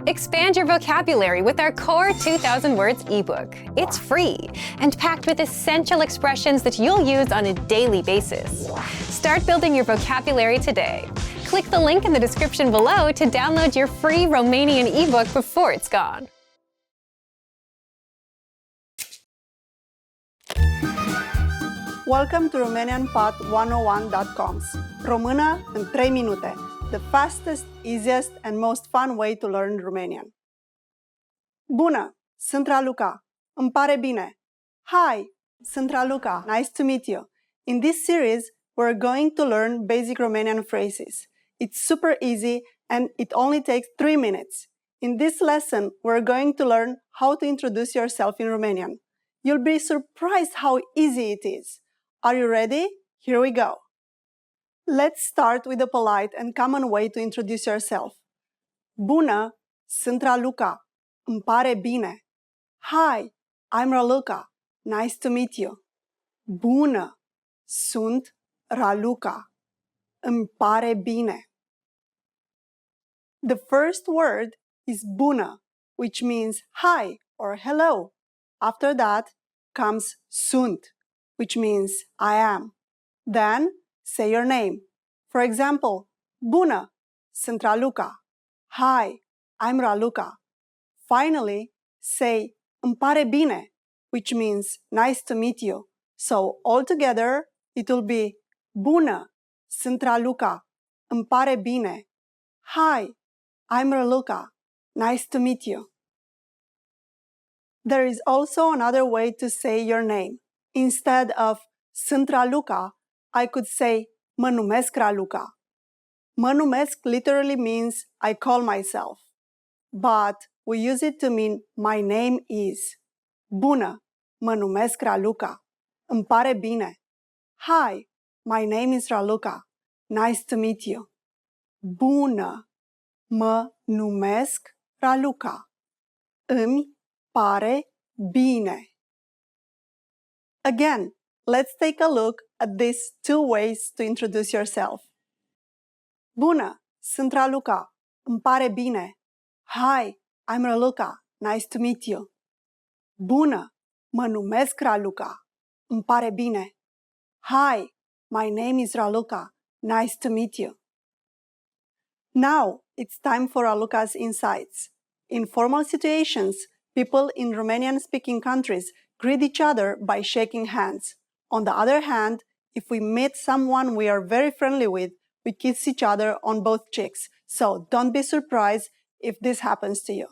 Expand your vocabulary with our Core 2000 Words ebook. It's free and packed with essential expressions that you'll use on a daily basis. Start building your vocabulary today. Click the link in the description below to download your free Romanian ebook before it's gone. Welcome to RomanianPod101.com's Română în 3 minute, the fastest, easiest and most fun way to learn Romanian. Bună! Sunt Raluca. Îmi pare bine. Hi! Sunt Raluca. Nice to meet you. In this series, we're going to learn basic Romanian phrases. It's super easy and it only takes 3 minutes. In this lesson, we're going to learn how to introduce yourself in Romanian. You'll be surprised how easy it is. Are you ready? Here we go. Let's start with a polite and common way to introduce yourself. Bună, sunt Raluca. Îmi pare bine. Hi, I'm Raluca. Nice to meet you. Bună, sunt Raluca. Îmi pare bine. The first word is bună, which means hi or hello. After that comes sunt, which means I am. Then say your name. For example, bună, sunt Raluca. Hi, I'm Raluca. Finally, say îmi pare bine, which means nice to meet you. So altogether, it will be bună, sunt Raluca. Îmi pare bine. Hi, I'm Raluca. Nice to meet you. There is also another way to say your name. Instead of sunt Raluca, I could say mă numesc Raluca. Mă numesc literally means I call myself, but we use it to mean my name is. Bună, mă numesc Raluca. Îmi pare bine. Hi, my name is Raluca. Nice to meet you. Bună, mă numesc Raluca. Îmi pare bine. Again, let's take a look at these 2 ways to introduce yourself. Bună, sunt Raluca. Îmi pare bine. Hi, I'm Raluca. Nice to meet you. Bună, mă numesc Raluca. Îmi pare bine. Hi, my name is Raluca. Nice to meet you. Now, it's time for Raluca's insights. In formal situations, people in Romanian-speaking countries greet each other by shaking hands. On the other hand, if we meet someone we are very friendly with, we kiss each other on both cheeks. So don't be surprised if this happens to you.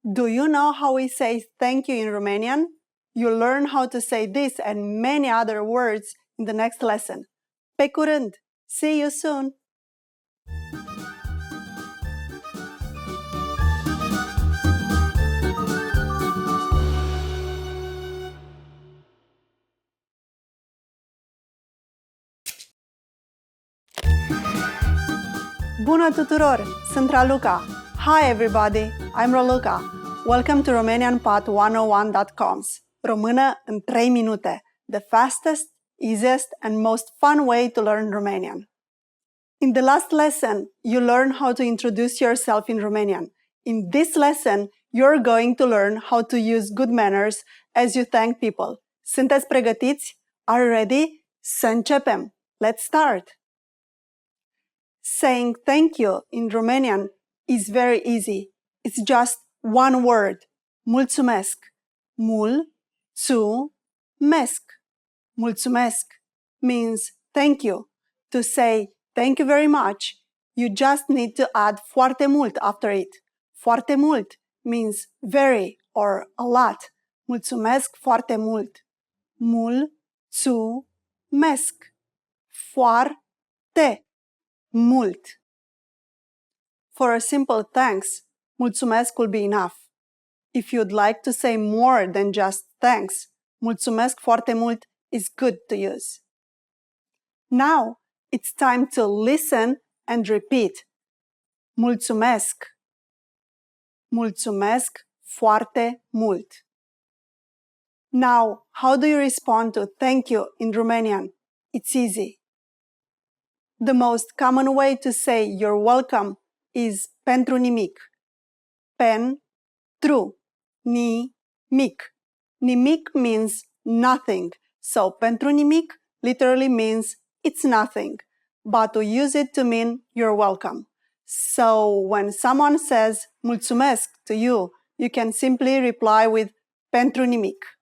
Do you know how we say thank you in Romanian? You'll learn how to say this and many other words in the next lesson. Pe curând! See you soon! Bună tuturor! Sunt Raluca. Hi everybody, I'm Raluca. Welcome to RomanianPod101.com's Română în 3 minute, the fastest, easiest and most fun way to learn Romanian. In the last lesson, you learned how to introduce yourself in Romanian. In this lesson, you're going to learn how to use good manners as you thank people. Sunteți pregătiți? Are you ready? Să începem! Let's start! Saying thank you in Romanian is very easy. It's just one word. Mulțumesc. Mul-țu-mesc. Mulțumesc means thank you. To say thank you very much, you just need to add foarte mult after it. Foarte mult means very or a lot. Mulțumesc foarte mult. Mul-țu-mesc. Foarte mult. For a simple thanks, mulțumesc will be enough. If you'd like to say more than just thanks, mulțumesc foarte mult is good to use. Now, it's time to listen and repeat. Mulțumesc. Mulțumesc foarte mult. Now, how do you respond to thank you in Romanian? It's easy. The most common way to say you're welcome is pentru nimic. Pentru. Nimic. Nimic means nothing. So, pentru nimic literally means it's nothing. But we use it to mean you're welcome. So, when someone says mulțumesc to you, you can simply reply with pentru nimic.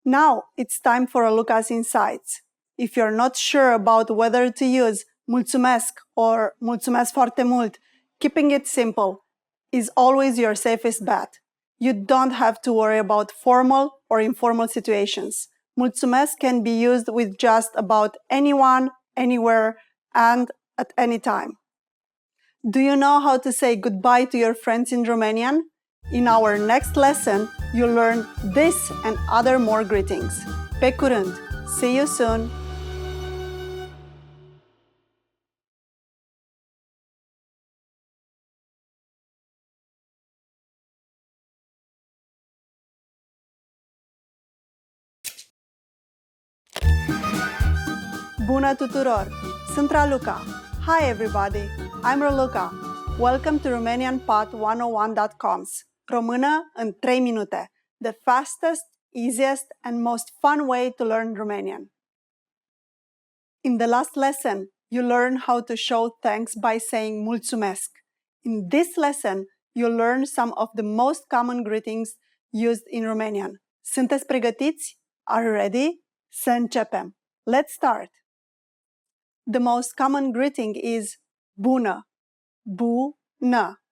Now, it's time for a look at insights. If you're not sure about whether to use mulțumesc or mulțumesc foarte mult, keeping it simple is always your safest bet. You don't have to worry about formal or informal situations. Mulțumesc can be used with just about anyone, anywhere, and at any time. Do you know how to say goodbye to your friends in Romanian? In our next lesson, you'll learn this and other more greetings. Pe curând! See you soon! Bună tuturor! Sunt Raluca. Hi everybody! I'm Raluca. Welcome to RomanianPod101.com's Română în 3 minute, the fastest, easiest, and most fun way to learn Romanian. In the last lesson, you learned how to show thanks by saying mulțumesc. In this lesson, you'll learn some of the most common greetings used in Romanian. Sunteți pregătiți? Are you ready? Să începem! Let's start! The most common greeting is bună. Bună.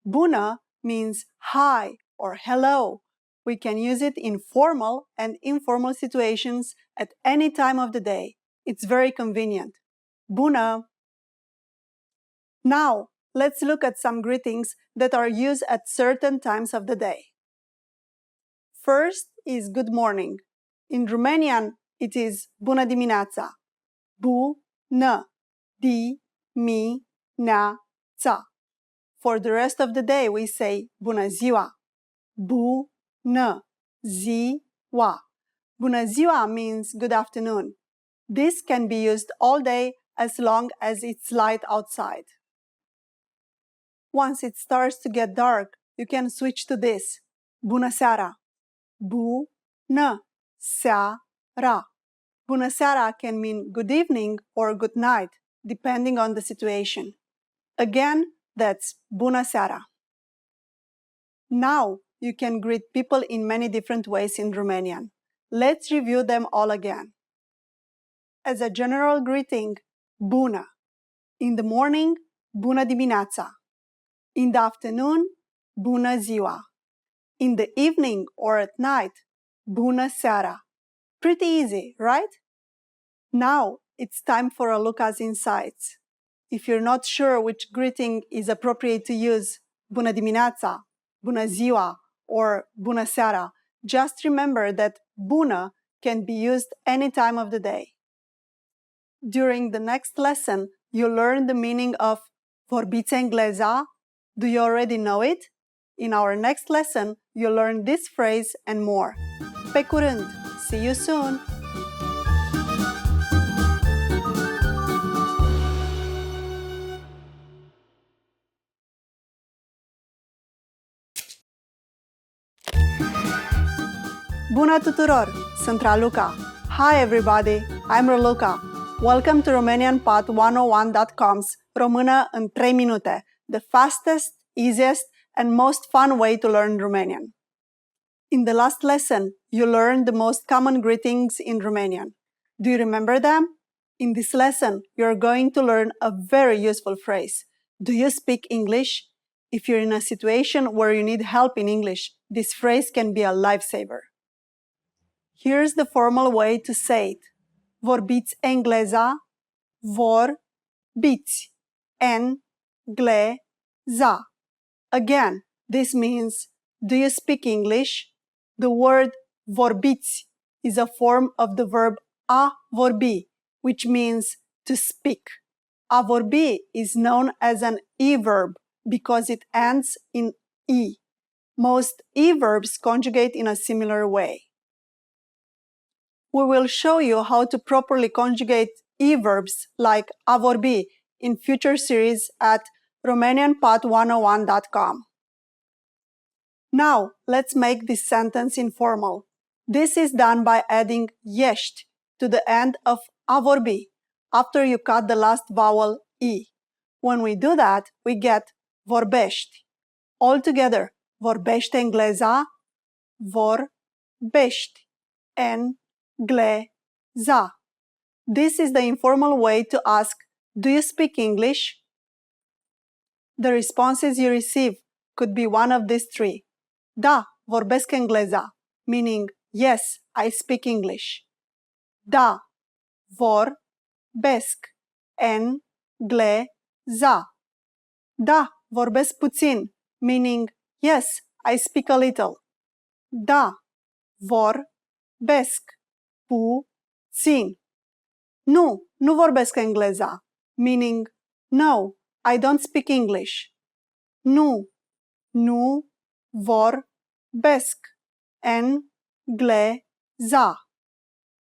Bună means hi or hello. We can use it in formal and informal situations at any time of the day. It's very convenient. Bună. Now, let's look at some greetings that are used at certain times of the day. First is good morning. In Romanian, it is bună dimineața. Bună dimineața. For the rest of the day, we say bună ziua. Bună ziua. Bună ziua means good afternoon. This can be used all day as long as it's light outside. Once it starts to get dark, you can switch to this. Bună seara. Bună seara. Bună seara can mean good evening or good night, depending on the situation. Again, that's bună seara. Now, you can greet people in many different ways in Romanian. Let's review them all again. As a general greeting, bună. In the morning, bună dimineața. In the afternoon, bună ziua. In the evening or at night, bună seara. Pretty easy, right? Now, it's time for a look at insights. If you're not sure which greeting is appropriate to use, bună dimineața, bună ziua, or bună seara, just remember that bună can be used any time of the day. During the next lesson, you'll learn the meaning of vorbiți engleza. Do you already know it? In our next lesson, you'll learn this phrase and more. Pe curând! See you soon! Bună tuturor! Sunt Raluca. Hi everybody! I'm Raluca. Welcome to RomanianPod101.com's Română în 3 minute, the fastest, easiest, and most fun way to learn Romanian. In the last lesson, you learned the most common greetings in Romanian. Do you remember them? In this lesson, you're going to learn a very useful phrase. Do you speak English? If you're in a situation where you need help in English, this phrase can be a lifesaver. Here's the formal way to say it. Vorbiți engleza. Vorbiți engleza. Again, this means, do you speak English? The word vorbiți is a form of the verb a vorbi, which means to speak. A vorbi is known as an e-verb because it ends in e. Most e-verbs conjugate in a similar way. We will show you how to properly conjugate e-verbs like a vorbi in future series at romanianpod101.com. Now, let's make this sentence informal. This is done by adding ești to the end of a vorbi after you cut the last vowel e. When we do that, we get vorbești. All together, vorbește engleza, vorbești, engleza. This is the informal way to ask, do you speak English? The responses you receive could be one of these three. Da, vorbesc engleza, meaning yes, I speak English. Da, vorbesc engleza. Da, vorbesc puțin, meaning yes, I speak a little. Da, vorbesc puțin. Nu vorbesc engleza, meaning no, I don't speak English. Nu vorbesc engleza.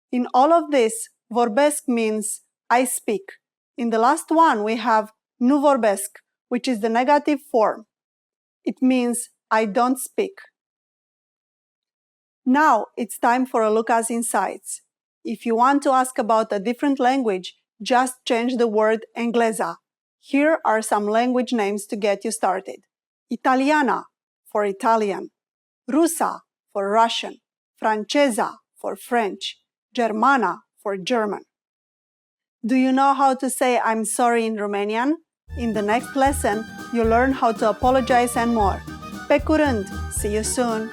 In all of this, vorbesc means I speak. In the last one, we have nu vorbesc, which is the negative form. It means I don't speak. Now it's time for a look at insights. If you want to ask about a different language, just change the word engleza. Here are some language names to get you started. Italiana for Italian, Rusa for Russian, Franceza for French, Germana for German. Do you know how to say I'm sorry in Romanian? In the next lesson, you'll learn how to apologize and more. Pe curând! See you soon!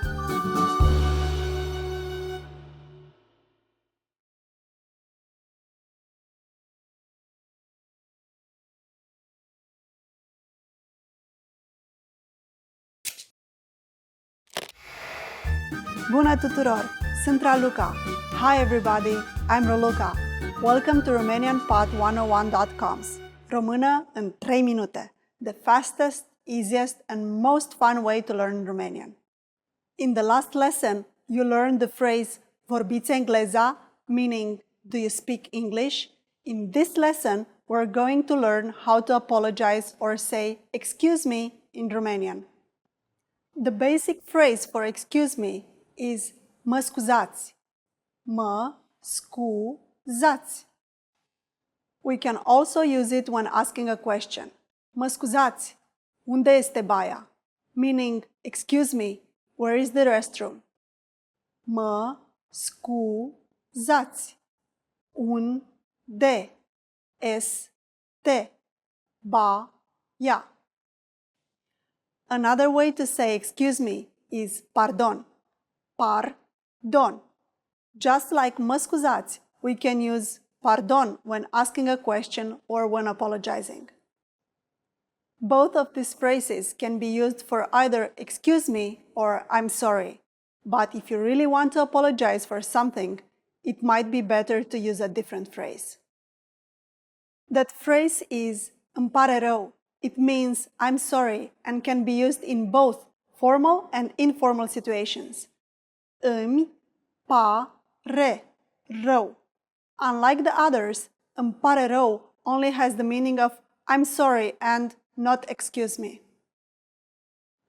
Bună tuturor! Sunt Raluca. Hi everybody, I'm Raluca. Welcome to RomanianPod101.com's Română în 3 minute, the fastest, easiest and most fun way to learn Romanian. In the last lesson, you learned the phrase vorbiți engleza, meaning do you speak English? In this lesson, we're going to learn how to apologize or say excuse me in Romanian. The basic phrase for excuse me is mă scuzați. Mă scuzați. We can also use it when asking a question. Mă scuzați, unde este baia? Meaning, excuse me, where is the restroom? Mă scuzați, unde este baia? Another way to say excuse me is pardon. Pardon. Just like mă scuzați, we can use pardon when asking a question or when apologizing. Both of these phrases can be used for either excuse me or I'm sorry. But if you really want to apologize for something, it might be better to use a different phrase. That phrase is îmi pare rău. It means I'm sorry and can be used in both formal and informal situations. Îmi pare rău. Unlike the others, îmi pare rău only has the meaning of I'm sorry and not excuse me.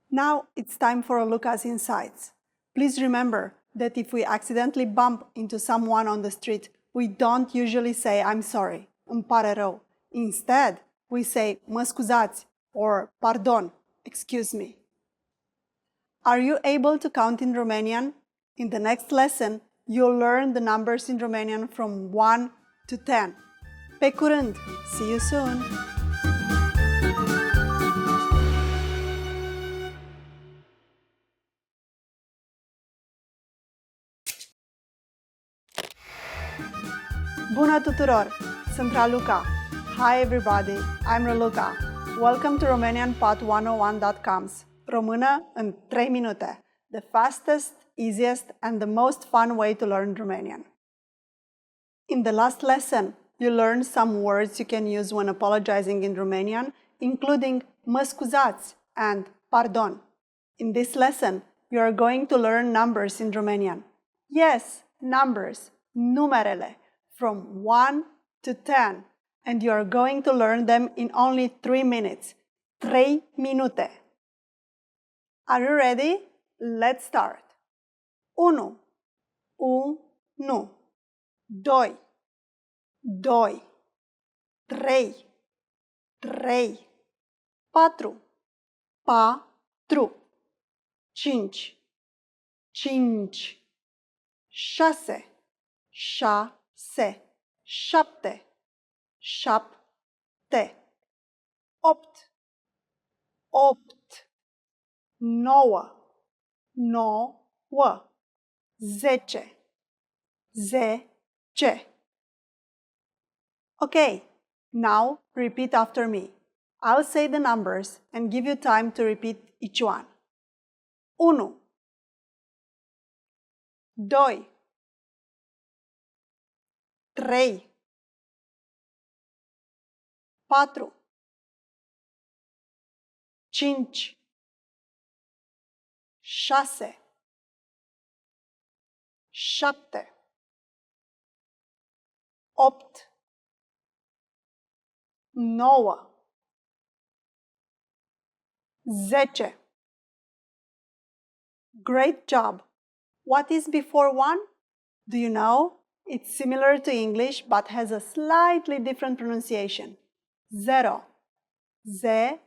Now it's time for a look at insights. Please remember that if we accidentally bump into someone on the street, we don't usually say I'm sorry, îmi pare rău. Instead, we say mă scuzați or pardon, excuse me. Are you able to count in Romanian? In the next lesson, you'll learn the numbers in Romanian from 1 to 10. Pe curând! See you soon! Bună tuturor! Sunt Raluca. Hi everybody, I'm Raluca. Welcome to RomanianPod101.com's Română în 3 minute, the fastest, easiest and the most fun way to learn Romanian. In the last lesson, you learned some words you can use when apologizing in Romanian, including mă scuzați and pardon. In this lesson, you are going to learn numbers in Romanian. Yes, numbers, numerele, from 1 to 10, and you are going to learn them in only 3 minutes. 3 minute. Are you ready? Let's start. 1, 1, 2, 2, 3, 3, 4, 4, 5, 5, 6, 6, 7, 7, 8, 8, 9, 9, 10, 10. Okay, now repeat after me. I'll say the numbers and give you time to repeat each one. 1, 2, 3, 4, 5, 6, 7, 8, 9, 10. Great job! What is before 1? Do you know? It's similar to English but has a slightly different pronunciation. 0. 0.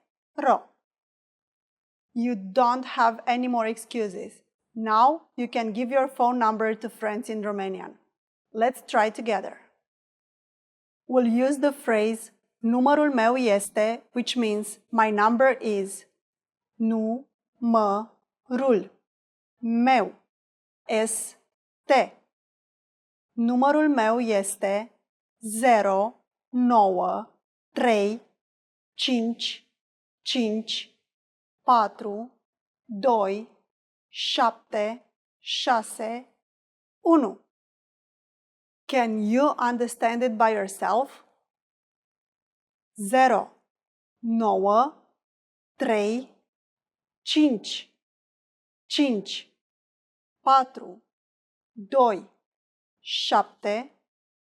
You don't have any more excuses. Now you can give your phone number to friends in Romanian. Let's try together. We'll use the phrase numărul meu este, which means my number is. Numărul meu este. Numărul meu este 0, 9, 3, 5, 5, 4, 2, 7, 6, 1. Can you understand it by yourself? 0, 9, 3, 5, 5, 4, 2, 7,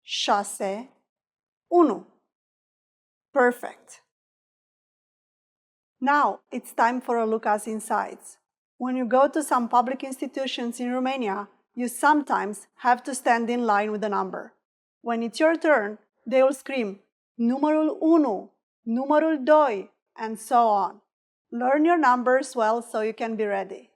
6, 1. Perfect! Now it's time for a look at insights. When you go to some public institutions in Romania, you sometimes have to stand in line with the number. When it's your turn, they will scream, numărul 1, numărul 2, and so on. Learn your numbers well so you can be ready.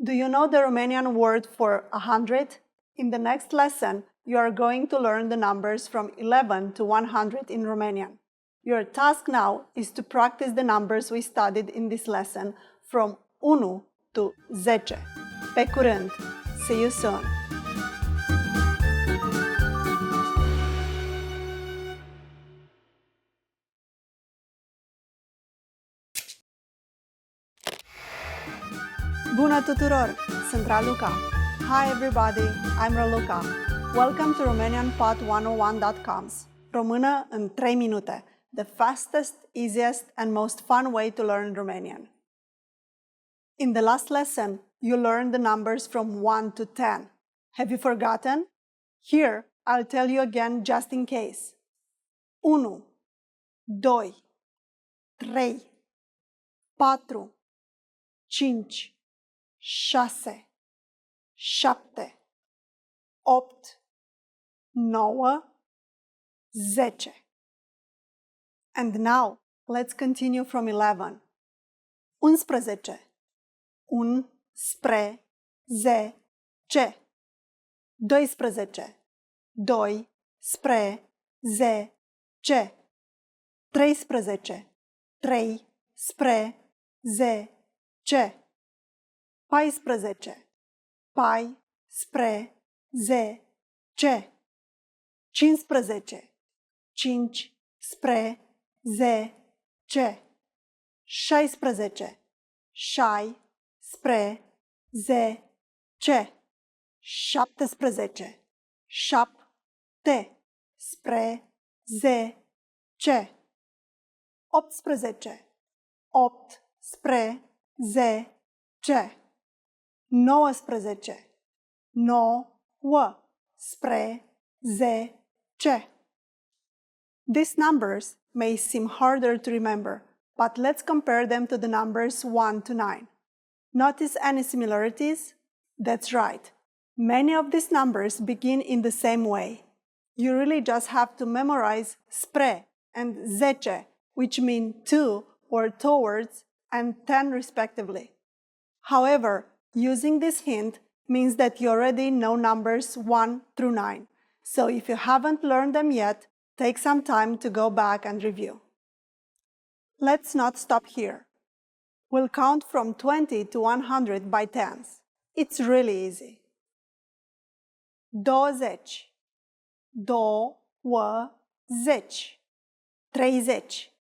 Do you know the Romanian word for 100? In the next lesson, you are going to learn the numbers from 11 to 100 in Romanian. Your task now is to practice the numbers we studied in this lesson from 1 to 10. Pe curând! See you soon! Bună tuturor! Sunt Raluca. Hi everybody, I'm Raluca. Welcome to RomanianPod101.com's Română în 3 minute, the fastest, easiest and most fun way to learn Romanian. In the last lesson, you learned the numbers from 1 to 10. Have you forgotten? Here, I'll tell you again just in case. 1, 2, 3, 4, 5, 6, 7, 8, 9, 10. And now, let's continue from 11. 11. 1 spre 10. 12. 2 spre 10. 13. 3 spre 10. 14. 4 spre 10. 15. 5 spre 10. 16. 6 spre 10. 17. 7 spre 10. 18. 8 spre 10. 19. 9 spre 10. These numbers may seem harder to remember, but let's compare them to the numbers 1 to 9. Notice any similarities? That's right. Many of these numbers begin in the same way. You really just have to memorize spre and zece, which mean to or towards, and 10 respectively. However, using this hint means that you already know numbers 1 through 9. So if you haven't learned them yet, take some time to go back and review. Let's not stop here. We'll count from 20 to 100 by tens. It's really easy. 20, 20, 30, 30, 40, 40,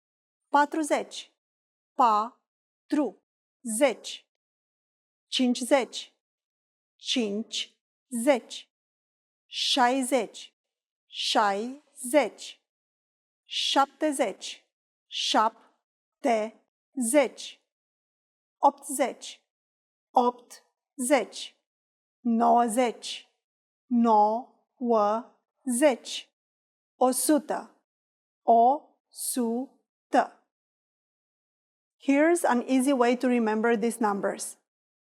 50, 50, 60, 60, 70, 70, 80, 80, 90, 90, 100, 100. Here's an easy way to remember these numbers.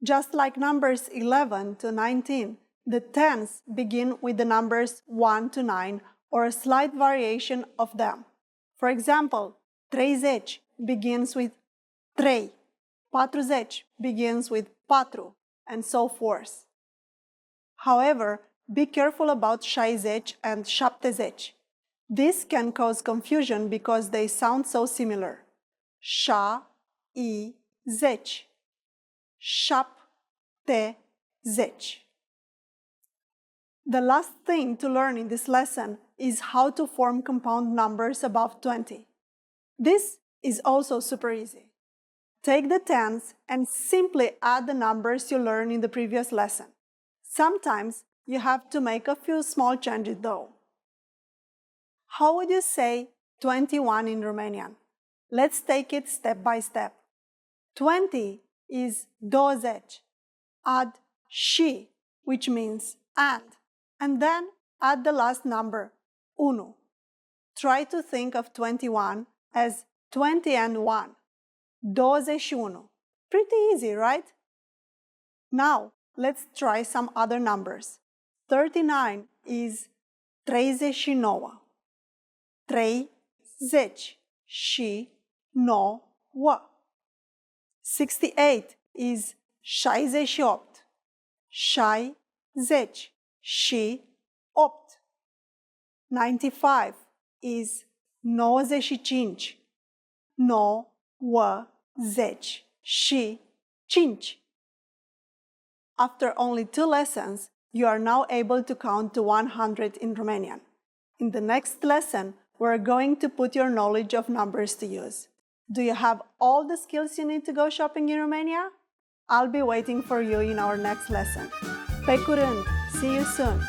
Just like numbers 11 to 19, the tens begin with the numbers 1 to 9 or a slight variation of them. For example, 30 begins with 3, 40 begins with 4, and so forth. However, be careful about 60 and 70. This can cause confusion because they sound so similar. 60, 70. The last thing to learn in this lesson is how to form compound numbers above 20. This is also super easy. Take the tens and simply add the numbers you learned in the previous lesson. Sometimes you have to make a few small changes though. How would you say 21 in Romanian? Let's take it step by step. 20 is 20. Add și, which means and then add the last number, 1. Try to think of 21 as 20 and 1. 21. Pretty easy, right? Now, let's try some other numbers. 39 is 39. 39. 68 is 68. 68. 95 is 95. 95. After only 2 lessons, you are now able to count to 100 in Romanian. In the next lesson, we're going to put your knowledge of numbers to use. Do you have all the skills you need to go shopping in Romania? I'll be waiting for you in our next lesson. Pe curând! See you soon!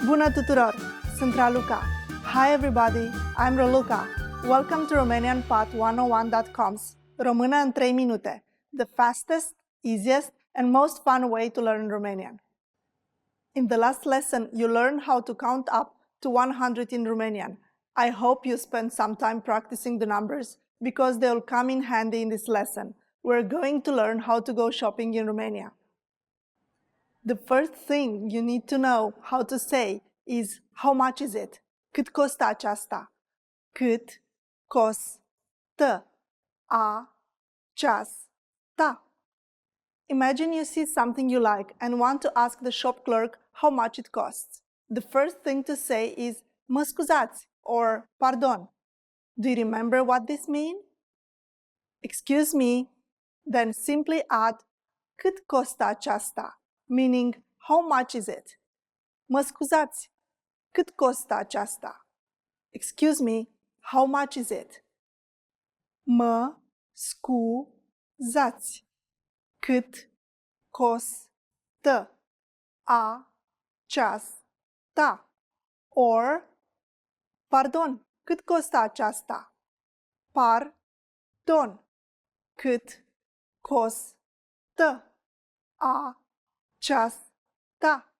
Bună tuturor! Sunt Raluca. Hi everybody, I'm Raluca. Welcome to RomanianPath101.com's Română în 3 minute, the fastest, easiest, and most fun way to learn Romanian. In the last lesson, you learned how to count up to 100 in Romanian. I hope you spent some time practicing the numbers because they will come in handy in this lesson. We're going to learn how to go shopping in Romania. The first thing you need to know how to say is how much is it? Cât costă aceasta? Cât costă aceasta? Imagine you see something you like and want to ask the shop clerk how much it costs. The first thing to say is mă scuzați or pardon. Do you remember what this means? Excuse me. Then simply add cât costă aceasta, meaning how much is it? Mă scuzați, cât costă aceasta? Excuse me, how much is it? Mă scuzați, cât costă aceasta? Or, pardon, cât costă aceasta? Pardon. cât costă aceasta.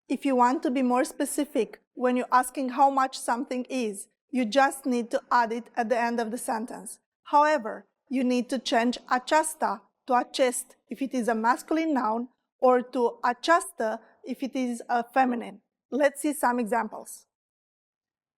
If you want to be more specific when you're asking how much something is, you just need to add it at the end of the sentence. However, you need to change aceasta to acest if it is a masculine noun or to această if it is a feminine. Let's see some examples.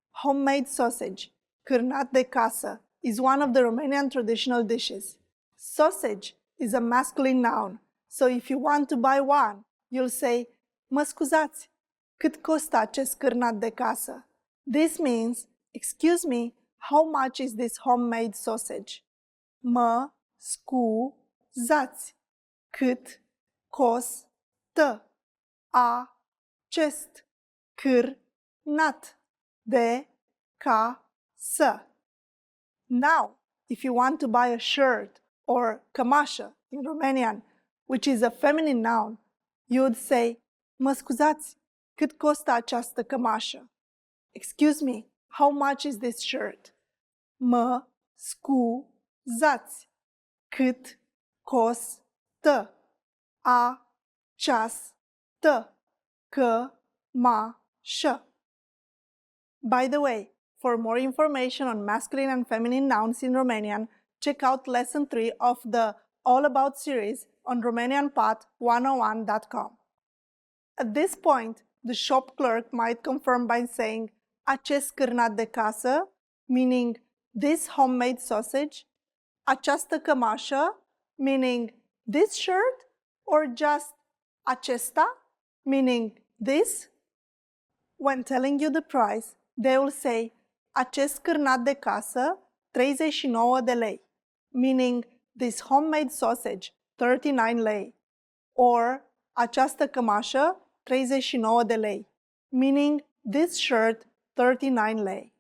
Homemade sausage, cârnat de casă, is one of the Romanian traditional dishes. Sausage is a masculine noun, so if you want to buy one, you'll say, mă scuzați, cât costă acest cârnat de casă? This means, excuse me, how much is this homemade sausage? Mă scuzați, cât costă acest cârnat de casă? Now, if you want to buy a shirt or cămașă in Romanian, which is a feminine noun, you would say, mă scuzați, cât costă această cămașă? Excuse me, how much is this shirt? Mă scuzați, cât costă această cămașă? By the way, for more information on masculine and feminine nouns in Romanian, check out Lesson 3 of the All About series on RomanianPod101.com. At this point, the shop clerk might confirm by saying acest cârnat de casă, meaning this homemade sausage, această cămașă, meaning this shirt, or just acesta, meaning this. When telling you the price, they will say acest cârnat de casă, 39 de lei, meaning this homemade sausage, 39 lei, or această cămașă, 39 de lei, meaning this shirt, 39 lei.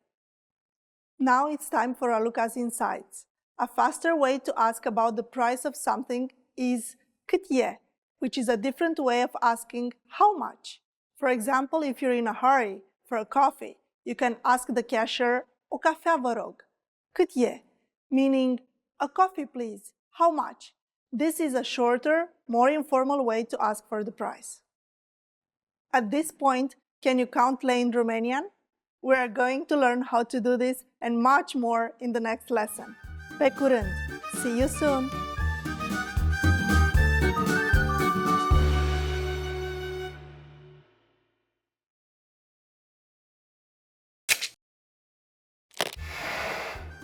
Now it's time for Raluca's Insights. A faster way to ask about the price of something is cât e, which is a different way of asking how much. For example, if you're in a hurry for a coffee, you can ask the cashier, o cafea vă rog. Cât e? Meaning, a coffee please. How much? This is a shorter, more informal way to ask for the price. At this point, can you count lei in Romanian? We are going to learn how to do this and much more in the next lesson. Pe curând! See you soon!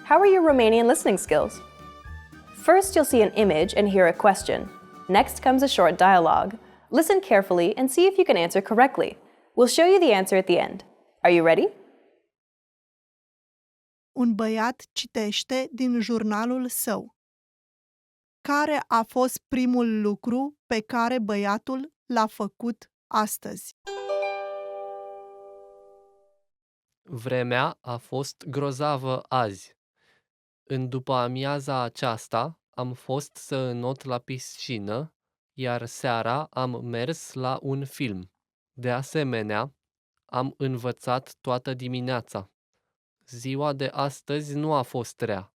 How are your Romanian listening skills? First, you'll see an image and hear a question. Next comes a short dialogue. Listen carefully and see if you can answer correctly. We'll show you the answer at the end. Are you ready? Un băiat citește din jurnalul său. Care a fost primul lucru pe care băiatul l-a făcut astăzi? Vremea a fost grozavă azi. În după-amiaza aceasta am fost să înot la piscină, iar seara am mers la un film. De asemenea, am învățat toată dimineața. Ziua de astăzi nu a fost rea.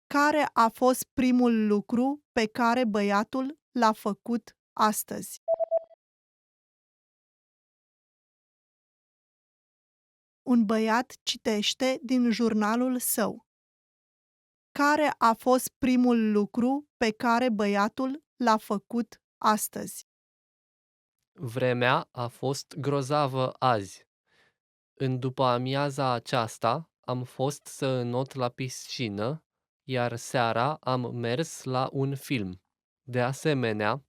Care a fost primul lucru pe care băiatul l-a făcut astăzi? Un băiat citește din jurnalul său. Care a fost primul lucru pe care băiatul l-a făcut astăzi? Vremea a fost grozavă azi. În după-amiaza aceasta am fost să înot la piscină, iar seara am mers la un film. De asemenea,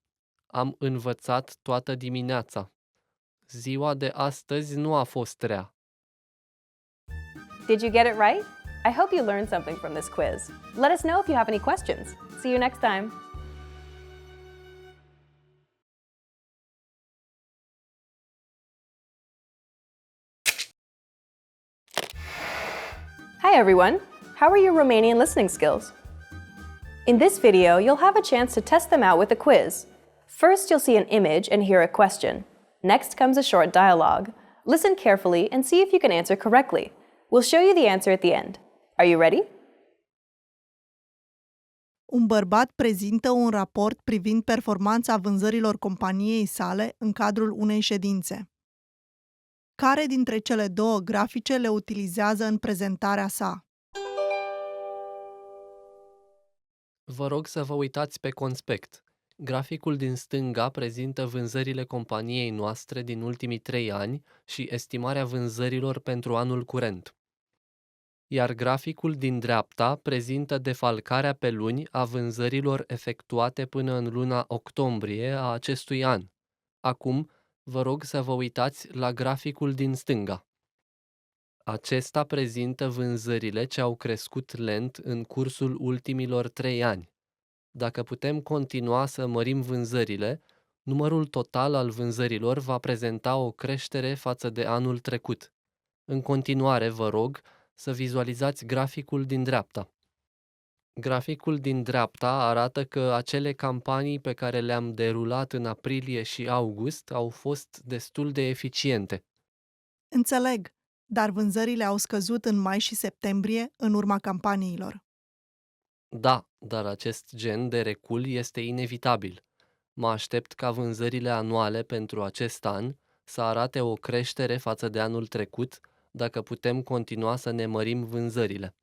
am învățat toată dimineața. Ziua de astăzi nu a fost rea. Did you get it right? I hope you learned something from this quiz. Let us know if you have any questions. See you next time. Hi everyone! How are your Romanian listening skills? In this video, you'll have a chance to test them out with a quiz. First, you'll see an image and hear a question. Next comes a short dialogue. Listen carefully and see if you can answer correctly. We'll show you the answer at the end. Are you ready? Un bărbat prezintă un raport privind performanța vânzărilor companiei sale în cadrul unei ședințe. Care dintre cele două grafice le utilizează în prezentarea sa? Vă rog să vă uitați pe conspect. Graficul din stânga prezintă vânzările companiei noastre din ultimii 3 ani și estimarea vânzărilor pentru anul curent. Iar graficul din dreapta prezintă defalcarea pe luni a vânzărilor efectuate până în luna octombrie a acestui an. Acum, vă rog să vă uitați la graficul din stânga. Acesta prezintă vânzările ce au crescut lent în cursul ultimilor 3 ani. Dacă putem continua să mărim vânzările, numărul total al vânzărilor va prezenta o creștere față de anul trecut. În continuare, vă rog să vizualizați graficul din dreapta. Graficul din dreapta arată că acele campanii pe care le-am derulat în aprilie și august au fost destul de eficiente. Înțeleg, dar vânzările au scăzut în mai și septembrie în urma campaniilor. Da, dar acest gen de recul este inevitabil. Mă aștept ca vânzările anuale pentru acest an să arate o creștere față de anul trecut, dacă putem continua să ne mărim vânzările.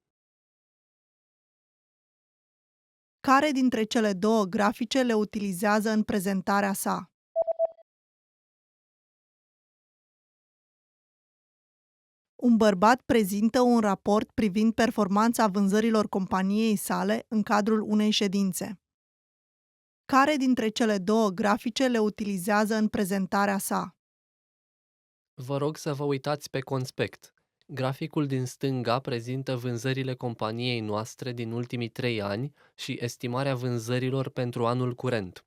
Care dintre cele două grafice le utilizează în prezentarea sa? Un bărbat prezintă un raport privind performanța vânzărilor companiei sale în cadrul unei ședințe. Care dintre cele două grafice le utilizează în prezentarea sa? Vă rog să vă uitați pe conspect. Graficul din stânga prezintă vânzările companiei noastre din ultimii 3 ani și estimarea vânzărilor pentru anul curent.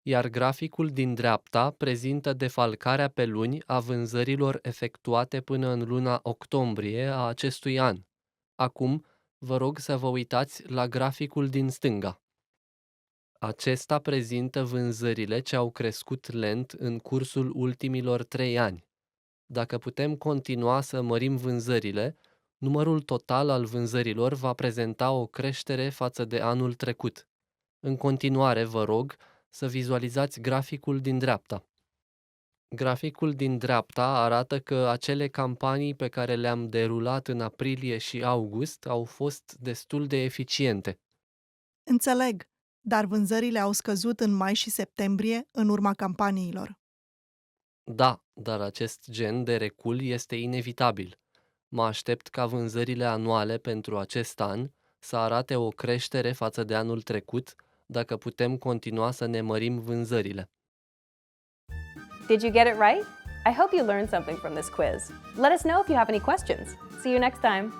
Iar graficul din dreapta prezintă defalcarea pe luni a vânzărilor efectuate până în luna octombrie a acestui an. Acum, vă rog să vă uitați la graficul din stânga. Acesta prezintă vânzările ce au crescut lent în cursul ultimilor 3 ani. Dacă putem continua să mărim vânzările, numărul total al vânzărilor va prezenta o creștere față de anul trecut. În continuare, vă rog să vizualizați graficul din dreapta. Graficul din dreapta arată că acele campanii pe care le-am derulat în aprilie și august au fost destul de eficiente. Înțeleg, dar vânzările au scăzut în mai și septembrie în urma campaniilor. Da, dar acest gen de recul este inevitabil. Mă aștept ca vânzările anuale pentru acest an să arate o creștere față de anul trecut, dacă putem continua să ne mărim vânzările. Did you get it right? I hope you learned something from this quiz. Let us know if you have any questions. See you next time.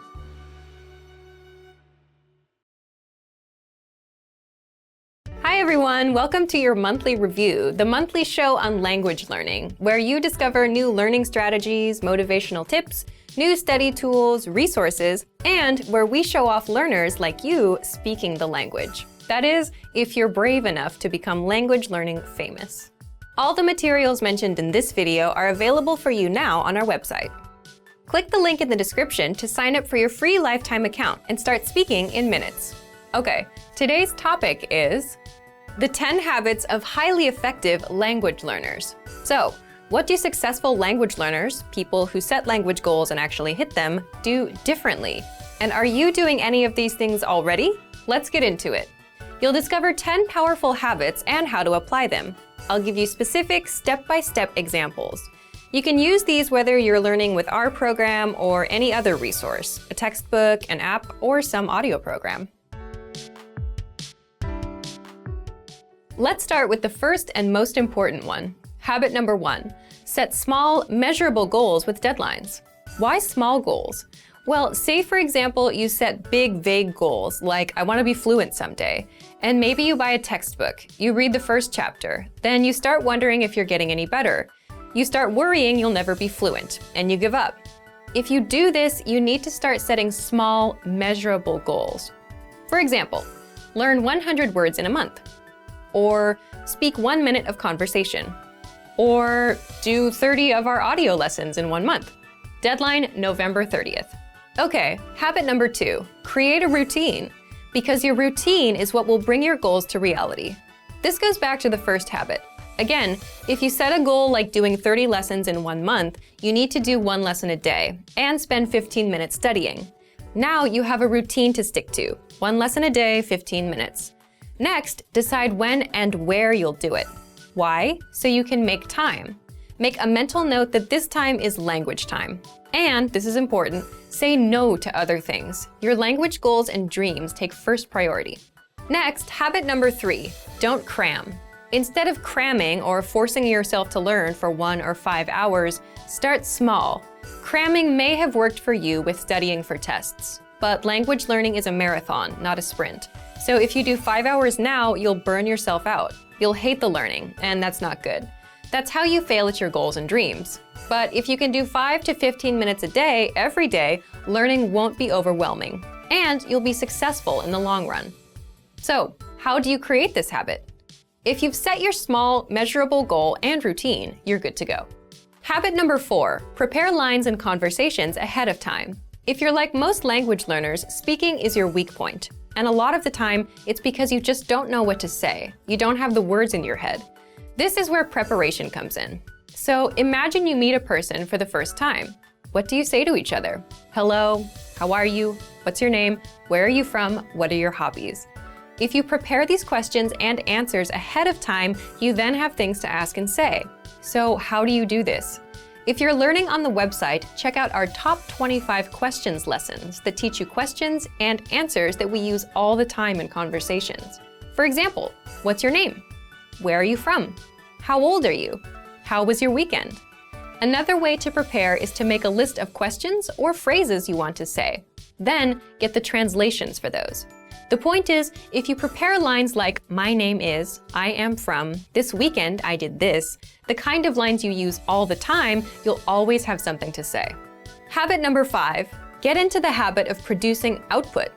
Hi everyone, welcome to your monthly review, the monthly show on language learning, where you discover new learning strategies, motivational tips, new study tools, resources, and where we show off learners like you speaking the language. That is, if you're brave enough to become language learning famous. All the materials mentioned in this video are available for you now on our website. Click the link in the description to sign up for your free lifetime account and start speaking in minutes. Okay, today's topic is the 10 habits of highly effective language learners. So, what do successful language learners, people who set language goals and actually hit them, do differently? And are you doing any of these things already? Let's get into it. You'll discover 10 powerful habits and how to apply them. I'll give you specific step-by-step examples. You can use these whether you're learning with our program or any other resource, a textbook, an app, or some audio program. Let's start with the first and most important one. Habit number 1, set small, measurable goals with deadlines. Why small goals? Well, say for example, you set big, vague goals, like I want to be fluent someday, and maybe you buy a textbook, you read the first chapter, then you start wondering if you're getting any better. You start worrying you'll never be fluent, and you give up. If you do this, you need to start setting small, measurable goals. For example, learn 100 words in a month, or speak 1 minute of conversation, or do 30 of our audio lessons in 1 month. Deadline November 30th. Okay, habit number 2, create a routine, because your routine is what will bring your goals to reality. This goes back to the first habit. Again, if you set a goal like doing 30 lessons in 1 month, you need to do 1 lesson a day and spend 15 minutes studying. Now you have a routine to stick to, 1 lesson a day, 15 minutes. Next, decide when and where you'll do it. Why? So you can make time. Make a mental note that this time is language time. And, this is important, say no to other things. Your language goals and dreams take first priority. Next, habit number 3, don't cram. Instead of cramming or forcing yourself to learn for 1 or 5 hours, start small. Cramming may have worked for you with studying for tests, but language learning is a marathon, not a sprint. So if you do 5 hours now, you'll burn yourself out. You'll hate the learning, and that's not good. That's how you fail at your goals and dreams. But if you can do 5 to 15 minutes a day, every day, learning won't be overwhelming, and you'll be successful in the long run. So, how do you create this habit? If you've set your small, measurable goal and routine, you're good to go. Habit number 4, prepare lines and conversations ahead of time. If you're like most language learners, speaking is your weak point. And a lot of the time, it's because you just don't know what to say. You don't have the words in your head. This is where preparation comes in. So imagine you meet a person for the first time. What do you say to each other? Hello, how are you? What's your name? Where are you from? What are your hobbies? If you prepare these questions and answers ahead of time, you then have things to ask and say. So how do you do this? If you're learning on the website, check out our top 25 questions lessons that teach you questions and answers that we use all the time in conversations. For example, what's your name? Where are you from? How old are you? How was your weekend? Another way to prepare is to make a list of questions or phrases you want to say. Then get the translations for those. The point is, if you prepare lines like, my name is, I am from, this weekend I did this, the kind of lines you use all the time, you'll always have something to say. Habit number 5, get into the habit of producing output.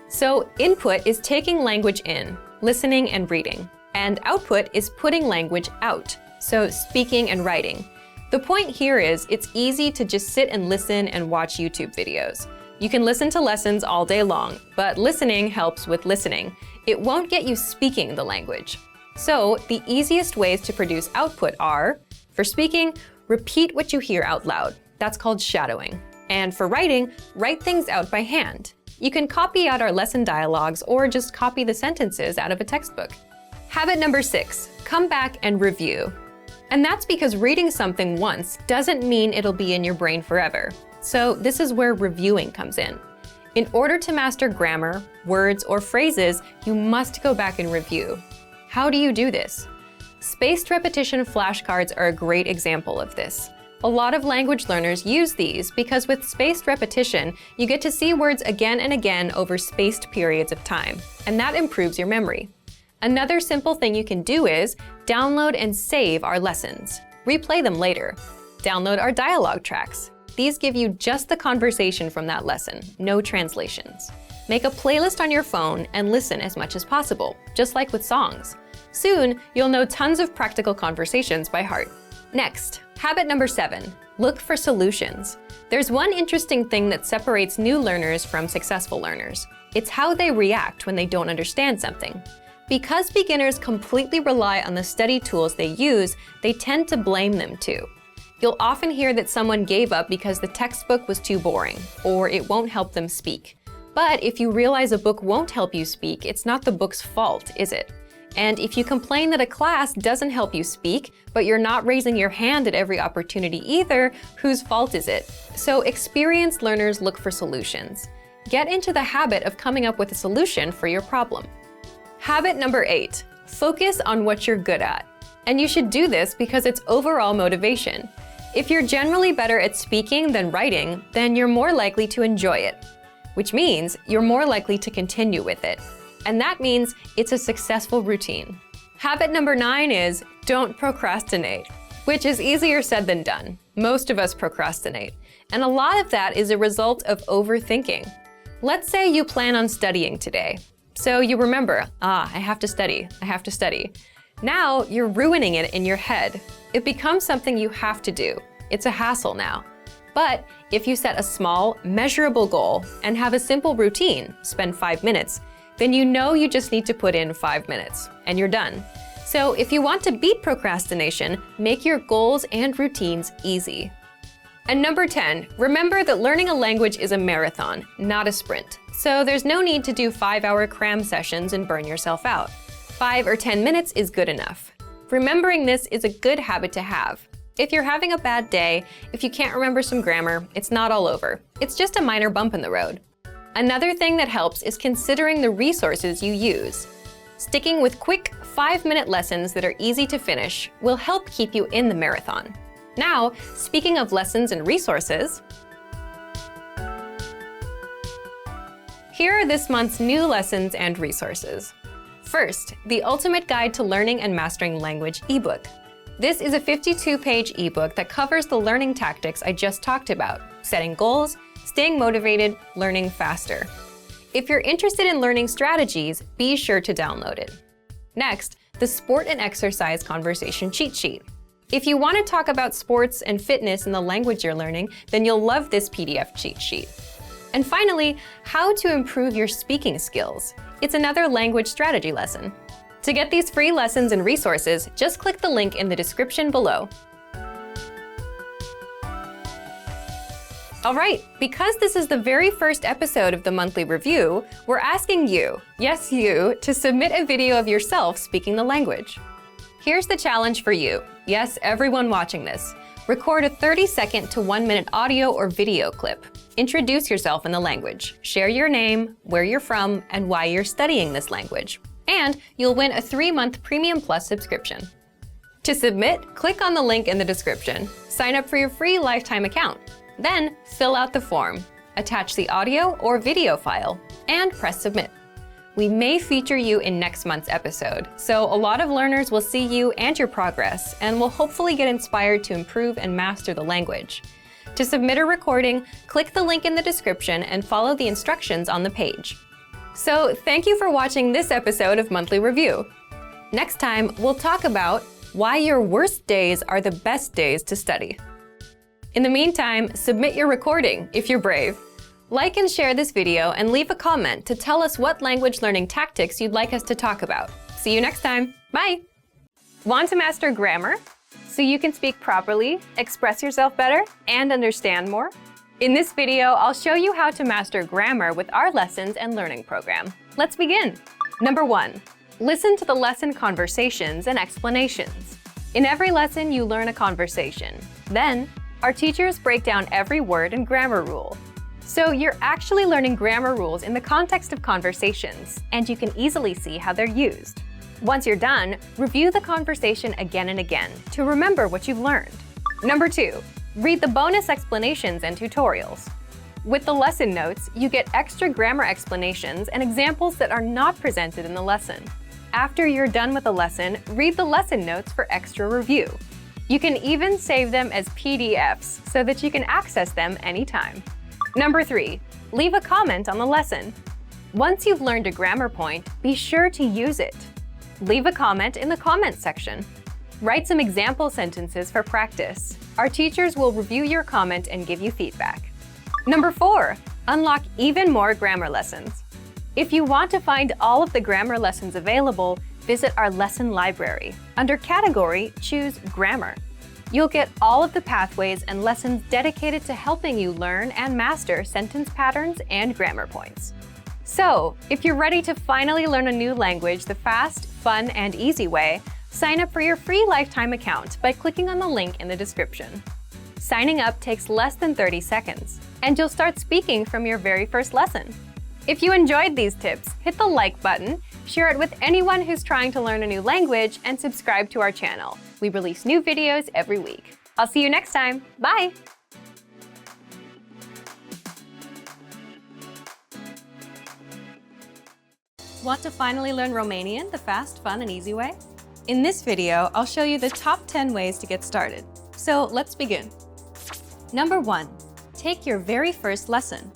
So input is taking language in, listening and reading, and output is putting language out, so speaking and writing. The point here is, it's easy to just sit and listen and watch YouTube videos. You can listen to lessons all day long, but listening helps with listening. It won't get you speaking the language. So the easiest ways to produce output are, for speaking, repeat what you hear out loud. That's called shadowing. And for writing, write things out by hand. You can copy out our lesson dialogues or just copy the sentences out of a textbook. Habit number 6, come back and review. And that's because reading something once doesn't mean it'll be in your brain forever. So this is where reviewing comes in. In order to master grammar, words, or phrases, you must go back and review. How do you do this? Spaced repetition flashcards are a great example of this. A lot of language learners use these because with spaced repetition, you get to see words again and again over spaced periods of time, and that improves your memory. Another simple thing you can do is download and save our lessons. Replay them later. Download our dialogue tracks. These give you just the conversation from that lesson, no translations. Make a playlist on your phone and listen as much as possible, just like with songs. Soon, you'll know tons of practical conversations by heart. Next, habit number 7, look for solutions. There's one interesting thing that separates new learners from successful learners. It's how they react when they don't understand something. Because beginners completely rely on the study tools they use, they tend to blame them too. You'll often hear that someone gave up because the textbook was too boring, or it won't help them speak. But if you realize a book won't help you speak, it's not the book's fault, is it? And if you complain that a class doesn't help you speak, but you're not raising your hand at every opportunity either, whose fault is it? So experienced learners look for solutions. Get into the habit of coming up with a solution for your problem. Habit number 8, focus on what you're good at. And you should do this because it's overall motivation. If you're generally better at speaking than writing, then you're more likely to enjoy it, which means you're more likely to continue with it. And that means it's a successful routine. Habit number 9 is don't procrastinate, which is easier said than done. Most of us procrastinate. And a lot of that is a result of overthinking. Let's say you plan on studying today. So you remember, I have to study. Now you're ruining it in your head. It becomes something you have to do. It's a hassle now. But if you set a small, measurable goal and have a simple routine, spend 5 minutes, then you know you just need to put in 5 minutes, and you're done. So if you want to beat procrastination, make your goals and routines easy. And number 10, remember that learning a language is a marathon, not a sprint. So there's no need to do 5-hour cram sessions and burn yourself out. 5 or 10 minutes is good enough. Remembering this is a good habit to have. If you're having a bad day, if you can't remember some grammar, it's not all over. It's just a minor bump in the road. Another thing that helps is considering the resources you use. Sticking with quick 5-minute lessons that are easy to finish will help keep you in the marathon. Now, speaking of lessons and resources, here are this month's new lessons and resources. First, the Ultimate Guide to Learning and Mastering Language ebook. This is a 52-page ebook that covers the learning tactics I just talked about: setting goals, staying motivated, learning faster. If you're interested in learning strategies, be sure to download it. Next, the Sport and Exercise Conversation Cheat Sheet. If you want to talk about sports and fitness in the language you're learning, then you'll love this PDF cheat sheet. And finally, How to Improve Your Speaking Skills. It's another language strategy lesson. To get these free lessons and resources, just click the link in the description below. All right, because this is the very first episode of the monthly review, we're asking you, yes you, to submit a video of yourself speaking the language. Here's the challenge for you. Yes, everyone watching this. Record a 30-second to 1-minute audio or video clip. Introduce yourself in the language. Share your name, where you're from, and why you're studying this language. And you'll win a 3-month Premium Plus subscription. To submit, click on the link in the description. Sign up for your free lifetime account. Then, fill out the form, attach the audio or video file, and press submit. We may feature you in next month's episode, so a lot of learners will see you and your progress, and will hopefully get inspired to improve and master the language. To submit a recording, click the link in the description and follow the instructions on the page. So, thank you for watching this episode of Monthly Review. Next time, we'll talk about why your worst days are the best days to study. In the meantime, submit your recording if you're brave. Like and share this video and leave a comment to tell us what language learning tactics you'd like us to talk about. See you next time. Bye! Want to master grammar so you can speak properly, express yourself better, and understand more? In this video, I'll show you how to master grammar with our lessons and learning program. Let's begin. Number 1. Listen to the lesson conversations and explanations. In every lesson, you learn a conversation. Then, our teachers break down every word and grammar rule. So you're actually learning grammar rules in the context of conversations, and you can easily see how they're used. Once you're done, review the conversation again and again to remember what you've learned. Number 2. Read the bonus explanations and tutorials. With the lesson notes, you get extra grammar explanations and examples that are not presented in the lesson. After you're done with the lesson, read the lesson notes for extra review. You can even save them as PDFs so that you can access them anytime. Number 3. Leave a comment on the lesson. Once you've learned a grammar point, be sure to use it. Leave a comment in the comments section. Write some example sentences for practice. Our teachers will review your comment and give you feedback. Number 4. Unlock even more grammar lessons. If you want to find all of the grammar lessons available, visit our lesson library. Under Category, choose Grammar. You'll get all of the pathways and lessons dedicated to helping you learn and master sentence patterns and grammar points. So, if you're ready to finally learn a new language the fast, fun, and easy way, sign up for your free lifetime account by clicking on the link in the description. Signing up takes less than 30 seconds, and you'll start speaking from your very first lesson. If you enjoyed these tips, hit the like button, share it with anyone who's trying to learn a new language, and subscribe to our channel. We release new videos every week. I'll see you next time. Bye! Want to finally learn Romanian the fast, fun, and easy way? In this video, I'll show you the top 10 ways to get started. So let's begin. Number 1. Take your very first lesson.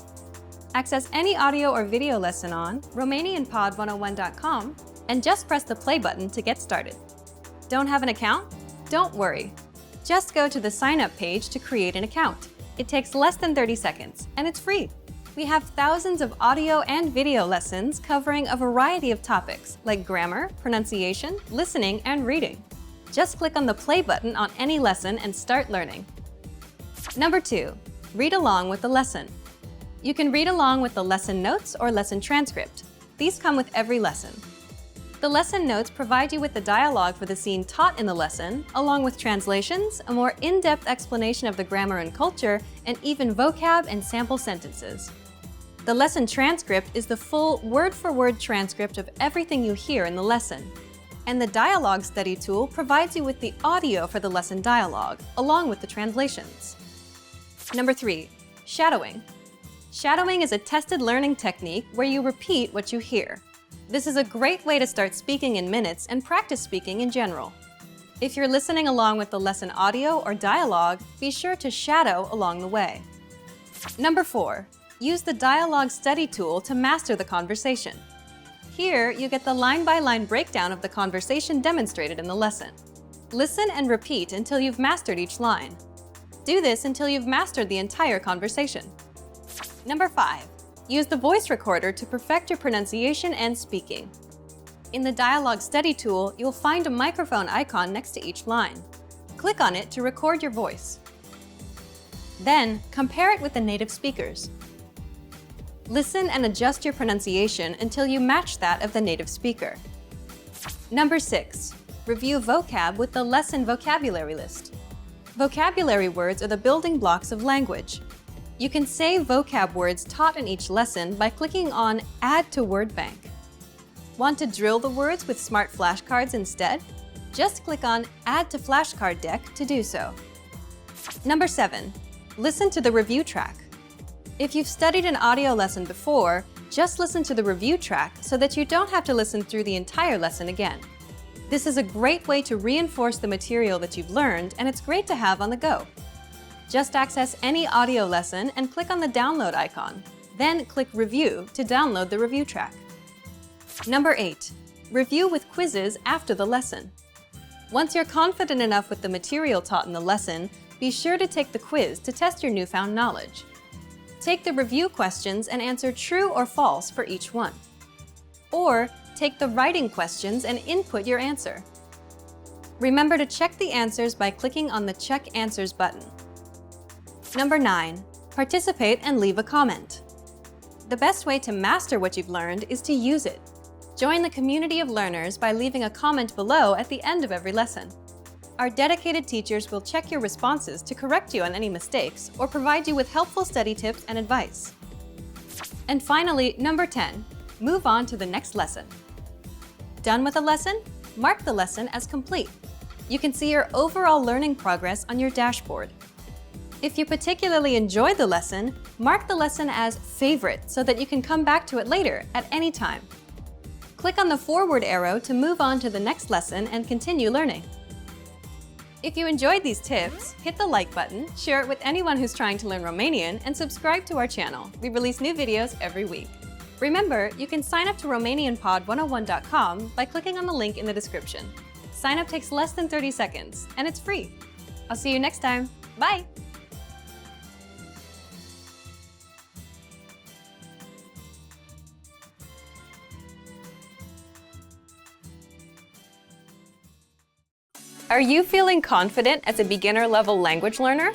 Access any audio or video lesson on RomanianPod101.com and just press the play button to get started. Don't have an account? Don't worry. Just go to the sign up page to create an account. It takes less than 30 seconds, and it's free. We have thousands of audio and video lessons covering a variety of topics like grammar, pronunciation, listening, and reading. Just click on the play button on any lesson and start learning. Number 2, read along with the lesson. You can read along with the lesson notes or lesson transcript. These come with every lesson. The lesson notes provide you with the dialogue for the scene taught in the lesson, along with translations, a more in-depth explanation of the grammar and culture, and even vocab and sample sentences. The lesson transcript is the full word-for-word transcript of everything you hear in the lesson. And the dialogue study tool provides you with the audio for the lesson dialogue, along with the translations. Number 3, shadowing. Shadowing is a tested learning technique where you repeat what you hear. This is a great way to start speaking in minutes and practice speaking in general. If you're listening along with the lesson audio or dialogue, be sure to shadow along the way. Number 4, use the dialogue study tool to master the conversation. Here, you get the line-by-line breakdown of the conversation demonstrated in the lesson. Listen and repeat until you've mastered each line. Do this until you've mastered the entire conversation. Number 5, use the voice recorder to perfect your pronunciation and speaking. In the dialogue study tool, you'll find a microphone icon next to each line. Click on it to record your voice. Then, compare it with the native speakers. Listen and adjust your pronunciation until you match that of the native speaker. Number 6, review vocab with the lesson vocabulary list. Vocabulary words are the building blocks of language. You can save vocab words taught in each lesson by clicking on Add to Word Bank. Want to drill the words with smart flashcards instead? Just click on Add to Flashcard Deck to do so. Number 7, listen to the review track. If you've studied an audio lesson before, just listen to the review track so that you don't have to listen through the entire lesson again. This is a great way to reinforce the material that you've learned, and it's great to have on the go. Just access any audio lesson and click on the download icon. Then click Review to download the review track. Number 8, review with quizzes after the lesson. Once you're confident enough with the material taught in the lesson, be sure to take the quiz to test your newfound knowledge. Take the review questions and answer true or false for each one. Or take the writing questions and input your answer. Remember to check the answers by clicking on the Check Answers button. Number 9, participate and leave a comment. The best way to master what you've learned is to use it. Join the community of learners by leaving a comment below at the end of every lesson. Our dedicated teachers will check your responses to correct you on any mistakes or provide you with helpful study tips and advice. And finally, number 10, move on to the next lesson. Done with a lesson? Mark the lesson as complete. You can see your overall learning progress on your dashboard. If you particularly enjoyed the lesson, mark the lesson as favorite so that you can come back to it later at any time. Click on the forward arrow to move on to the next lesson and continue learning. If you enjoyed these tips, hit the like button, share it with anyone who's trying to learn Romanian, and subscribe to our channel. We release new videos every week. Remember, you can sign up to RomanianPod101.com by clicking on the link in the description. Sign up takes less than 30 seconds, and it's free. I'll see you next time. Bye! Are you feeling confident as a beginner-level language learner?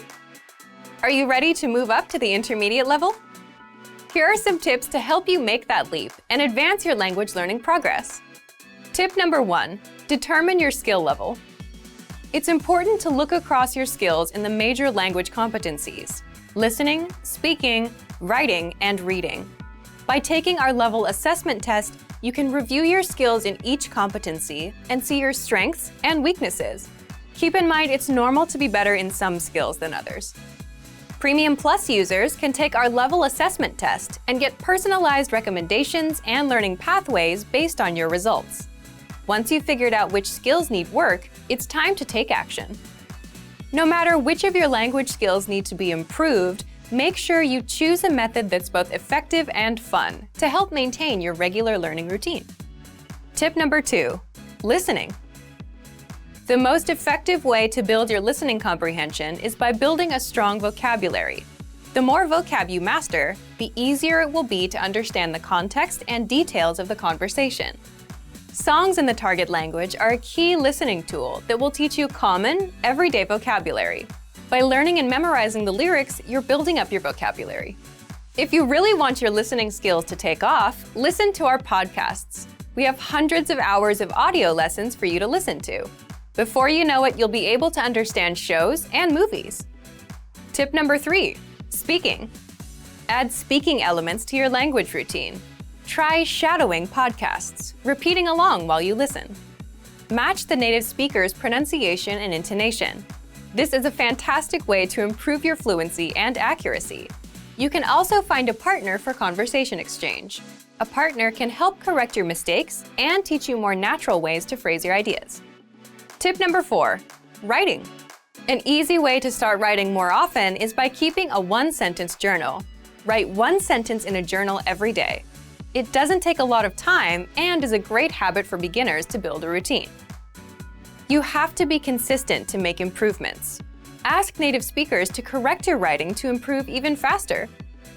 Are you ready to move up to the intermediate level? Here are some tips to help you make that leap and advance your language learning progress. Tip number 1, determine your skill level. It's important to look across your skills in the major language competencies: listening, speaking, writing, and reading. By taking our level assessment test, you can review your skills in each competency and see your strengths and weaknesses. Keep in mind it's normal to be better in some skills than others. Premium Plus users can take our level assessment test and get personalized recommendations and learning pathways based on your results. Once you've figured out which skills need work, it's time to take action. No matter which of your language skills need to be improved, make sure you choose a method that's both effective and fun to help maintain your regular learning routine. Tip number 2, listening. The most effective way to build your listening comprehension is by building a strong vocabulary. The more vocab you master, the easier it will be to understand the context and details of the conversation. Songs in the target language are a key listening tool that will teach you common, everyday vocabulary. By learning and memorizing the lyrics, you're building up your vocabulary. If you really want your listening skills to take off, listen to our podcasts. We have hundreds of hours of audio lessons for you to listen to. Before you know it, you'll be able to understand shows and movies. Tip number 3, speaking. Add speaking elements to your language routine. Try shadowing podcasts, repeating along while you listen. Match the native speaker's pronunciation and intonation. This is a fantastic way to improve your fluency and accuracy. You can also find a partner for conversation exchange. A partner can help correct your mistakes and teach you more natural ways to phrase your ideas. Tip number 4, writing. An easy way to start writing more often is by keeping a one-sentence journal. Write one sentence in a journal every day. It doesn't take a lot of time and is a great habit for beginners to build a routine. You have to be consistent to make improvements. Ask native speakers to correct your writing to improve even faster.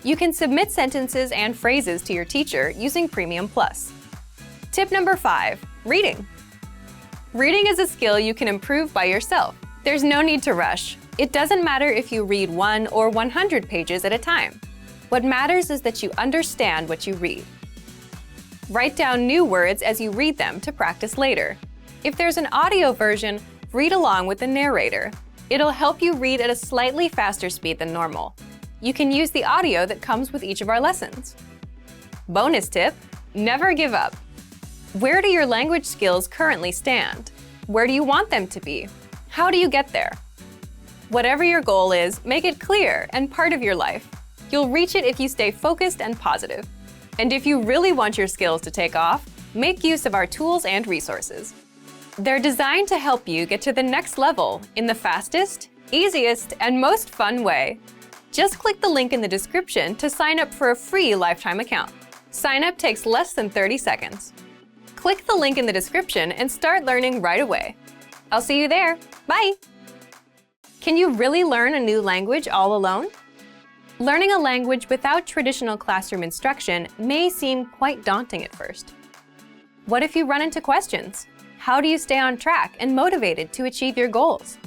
You can submit sentences and phrases to your teacher using Premium Plus. Tip number 5, reading. Reading is a skill you can improve by yourself. There's no need to rush. It doesn't matter if you read 1 or 100 pages at a time. What matters is that you understand what you read. Write down new words as you read them to practice later. If there's an audio version, read along with the narrator. It'll help you read at a slightly faster speed than normal. You can use the audio that comes with each of our lessons. Bonus tip, never give up. Where do your language skills currently stand? Where do you want them to be? How do you get there? Whatever your goal is, make it clear and part of your life. You'll reach it if you stay focused and positive. And if you really want your skills to take off, make use of our tools and resources. They're designed to help you get to the next level in the fastest, easiest, and most fun way. Just click the link in the description to sign up for a free lifetime account. Sign up takes less than 30 seconds. Click the link in the description and start learning right away. I'll see you there. Bye! Can you really learn a new language all alone? Learning a language without traditional classroom instruction may seem quite daunting at first. What if you run into questions? How do you stay on track and motivated to achieve your goals?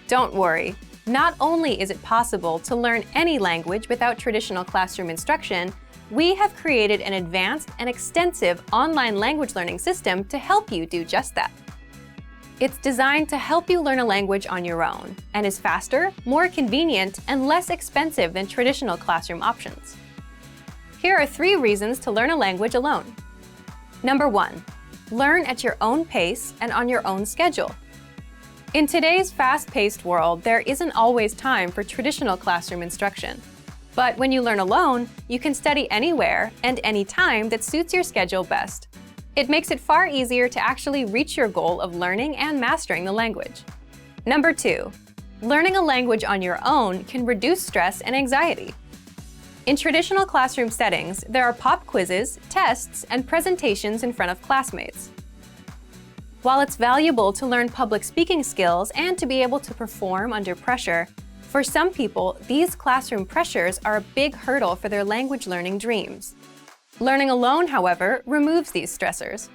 Don't worry. Not only is it possible to learn any language without traditional classroom instruction, we have created an advanced and extensive online language learning system to help you do just that. It's designed to help you learn a language on your own and is faster, more convenient, and less expensive than traditional classroom options. Here are 3 reasons to learn a language alone. Number 1. Learn at your own pace and on your own schedule. In today's fast-paced world, there isn't always time for traditional classroom instruction. But when you learn alone, you can study anywhere and anytime that suits your schedule best. It makes it far easier to actually reach your goal of learning and mastering the language. Number 2. Learning a language on your own can reduce stress and anxiety. In traditional classroom settings, there are pop quizzes, tests, and presentations in front of classmates. While it's valuable to learn public speaking skills and to be able to perform under pressure, for some people, these classroom pressures are a big hurdle for their language learning dreams. Learning alone, however, removes these stressors.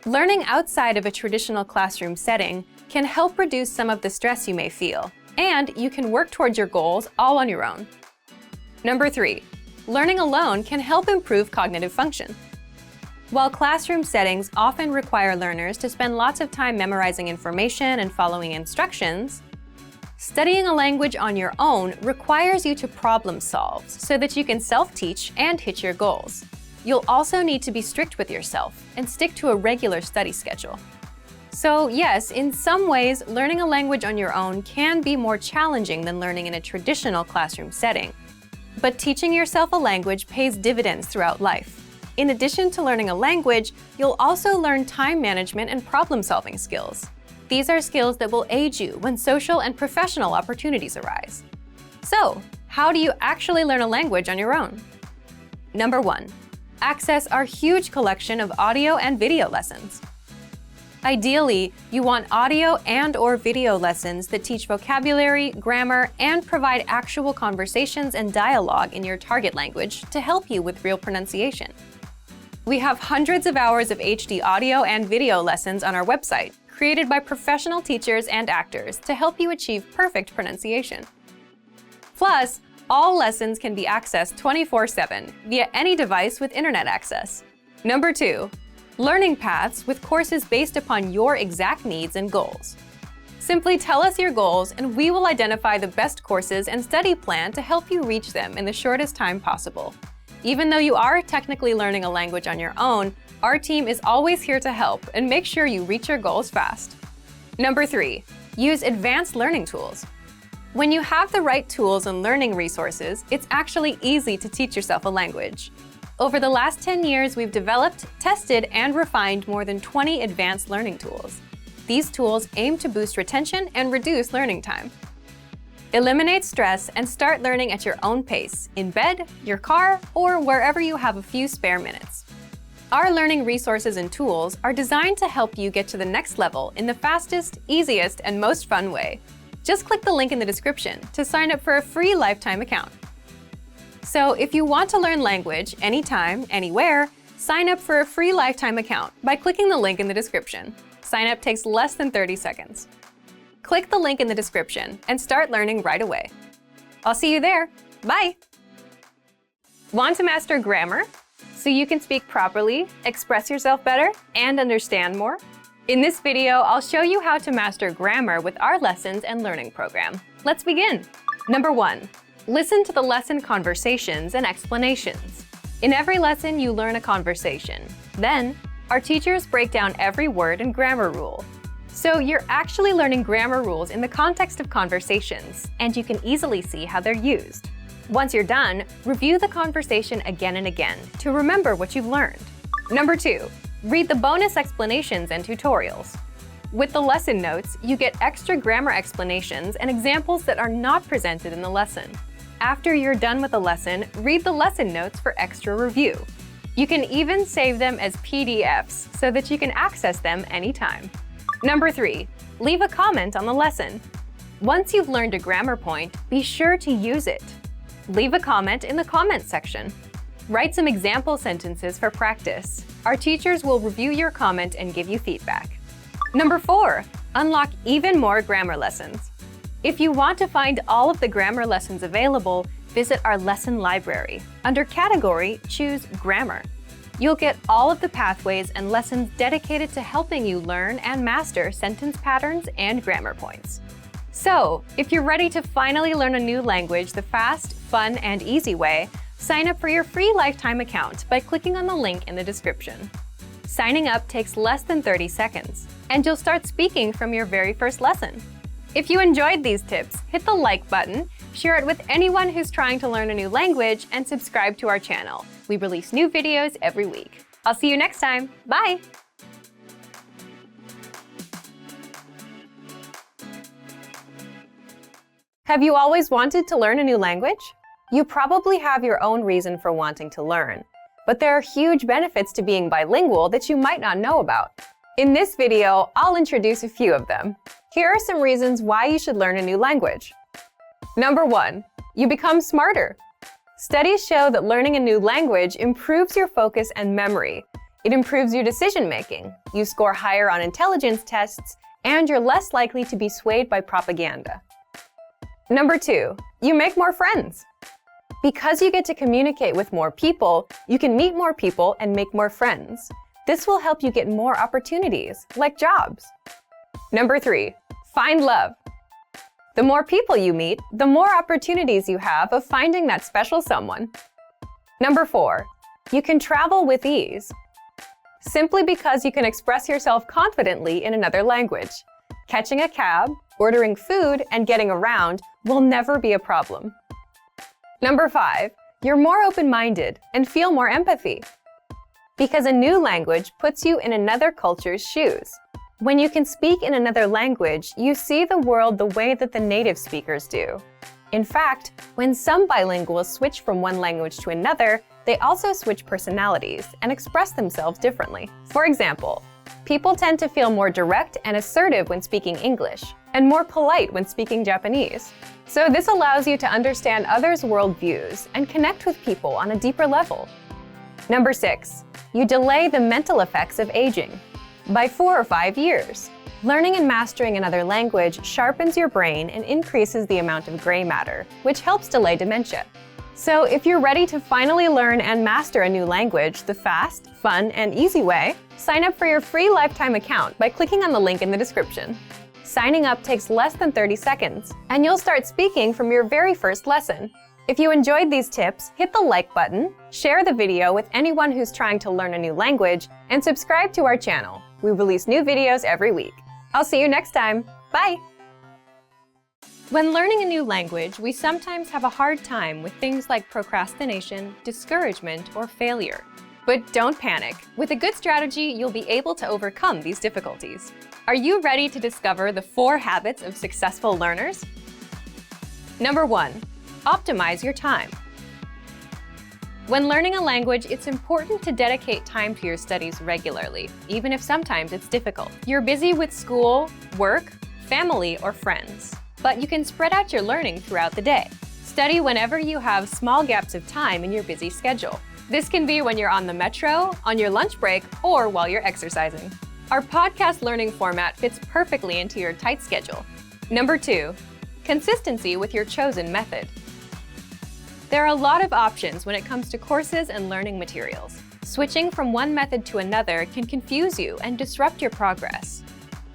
Learning outside of a traditional classroom setting can help reduce some of the stress you may feel, and you can work towards your goals all on your own. Number 3. Learning alone can help improve cognitive function. While classroom settings often require learners to spend lots of time memorizing information and following instructions, studying a language on your own requires you to problem solve so that you can self-teach and hit your goals. You'll also need to be strict with yourself and stick to a regular study schedule. So yes, in some ways, learning a language on your own can be more challenging than learning in a traditional classroom setting. But teaching yourself a language pays dividends throughout life. In addition to learning a language, you'll also learn time management and problem-solving skills. These are skills that will aid you when social and professional opportunities arise. So, how do you actually learn a language on your own? Number 1. Access our huge collection of audio and video lessons. Ideally, you want audio and/or video lessons that teach vocabulary, grammar, and provide actual conversations and dialogue in your target language to help you with real pronunciation. We have hundreds of hours of HD audio and video lessons on our website, created by professional teachers and actors to help you achieve perfect pronunciation. Plus, all lessons can be accessed 24/7 via any device with internet access. Number 2. Learning paths with courses based upon your exact needs and goals. Simply tell us your goals and we will identify the best courses and study plan to help you reach them in the shortest time possible. Even though you are technically learning a language on your own, our team is always here to help and make sure you reach your goals fast. Number 3. Use advanced learning tools. When you have the right tools and learning resources, it's actually easy to teach yourself a language. Over the last 10 years, we've developed, tested, and refined more than 20 advanced learning tools. These tools aim to boost retention and reduce learning time. Eliminate stress and start learning at your own pace, in bed, your car, or wherever you have a few spare minutes. Our learning resources and tools are designed to help you get to the next level in the fastest, easiest, and most fun way. Just click the link in the description to sign up for a free lifetime account. So if you want to learn language anytime, anywhere, sign up for a free lifetime account by clicking the link in the description. Sign up takes less than 30 seconds. Click the link in the description and start learning right away. I'll see you there. Bye! Want to master grammar so you can speak properly, express yourself better, and understand more? In this video, I'll show you how to master grammar with our lessons and learning program. Let's begin. Number 1. Listen to the lesson conversations and explanations. In every lesson, you learn a conversation. Then, our teachers break down every word and grammar rule. So you're actually learning grammar rules in the context of conversations, and you can easily see how they're used. Once you're done, review the conversation again and again to remember what you've learned. Number 2. Read the bonus explanations and tutorials. With the lesson notes, you get extra grammar explanations and examples that are not presented in the lesson. After you're done with the lesson, read the lesson notes for extra review. You can even save them as PDFs so that you can access them anytime. Number 3. Leave a comment on the lesson. Once you've learned a grammar point, be sure to use it. Leave a comment in the comments section. Write some example sentences for practice. Our teachers will review your comment and give you feedback. Number 4. Unlock even more grammar lessons. If you want to find all of the grammar lessons available, visit our lesson library. Under Category, choose Grammar. You'll get all of the pathways and lessons dedicated to helping you learn and master sentence patterns and grammar points. So, if you're ready to finally learn a new language the fast, fun, and easy way, sign up for your free lifetime account by clicking on the link in the description. Signing up takes less than 30 seconds, and you'll start speaking from your very first lesson. If you enjoyed these tips, hit the like button, share it with anyone who's trying to learn a new language, and subscribe to our channel. We release new videos every week. I'll see you next time. Bye! Have you always wanted to learn a new language? You probably have your own reason for wanting to learn, but there are huge benefits to being bilingual that you might not know about. In this video, I'll introduce a few of them. Here are some reasons why you should learn a new language. Number 1. You become smarter. Studies show that learning a new language improves your focus and memory. It improves your decision-making. You score higher on intelligence tests, and you're less likely to be swayed by propaganda. Number 2. You make more friends. Because you get to communicate with more people, you can meet more people and make more friends. This will help you get more opportunities, like jobs. Number 3. Find love. The more people you meet, the more opportunities you have of finding that special someone. Number 4. You can travel with ease. Simply because you can express yourself confidently in another language. Catching a cab, ordering food, and getting around will never be a problem. Number 5. You're more open-minded and feel more empathy. Because a new language puts you in another culture's shoes. When you can speak in another language, you see the world the way that the native speakers do. In fact, when some bilinguals switch from one language to another, they also switch personalities and express themselves differently. For example, People tend to feel more direct and assertive when speaking English, and more polite when speaking Japanese. So this allows you to understand others' worldviews and connect with people on a deeper level. Number 6, you delay the mental effects of aging by 4 or 5 years. Learning and mastering another language sharpens your brain and increases the amount of gray matter, which helps delay dementia. So if you're ready to finally learn and master a new language the fast, fun, and easy way, sign up for your free lifetime account by clicking on the link in the description. Signing up takes less than 30 seconds, and you'll start speaking from your very first lesson. If you enjoyed these tips, hit the like button, share the video with anyone who's trying to learn a new language, and subscribe to our channel. We release new videos every week. I'll see you next time. Bye! When learning a new language, we sometimes have a hard time with things like procrastination, discouragement, or failure. But don't panic. With a good strategy, you'll be able to overcome these difficulties. Are you ready to discover the 4 habits of successful learners? Number 1, optimize your time. When learning a language, it's important to dedicate time to your studies regularly, even if sometimes it's difficult. You're busy with school, work, family, or friends, but you can spread out your learning throughout the day. Study whenever you have small gaps of time in your busy schedule. This can be when you're on the metro, on your lunch break, or while you're exercising. Our podcast learning format fits perfectly into your tight schedule. Number 2, consistency with your chosen method. There are a lot of options when it comes to courses and learning materials. Switching from one method to another can confuse you and disrupt your progress.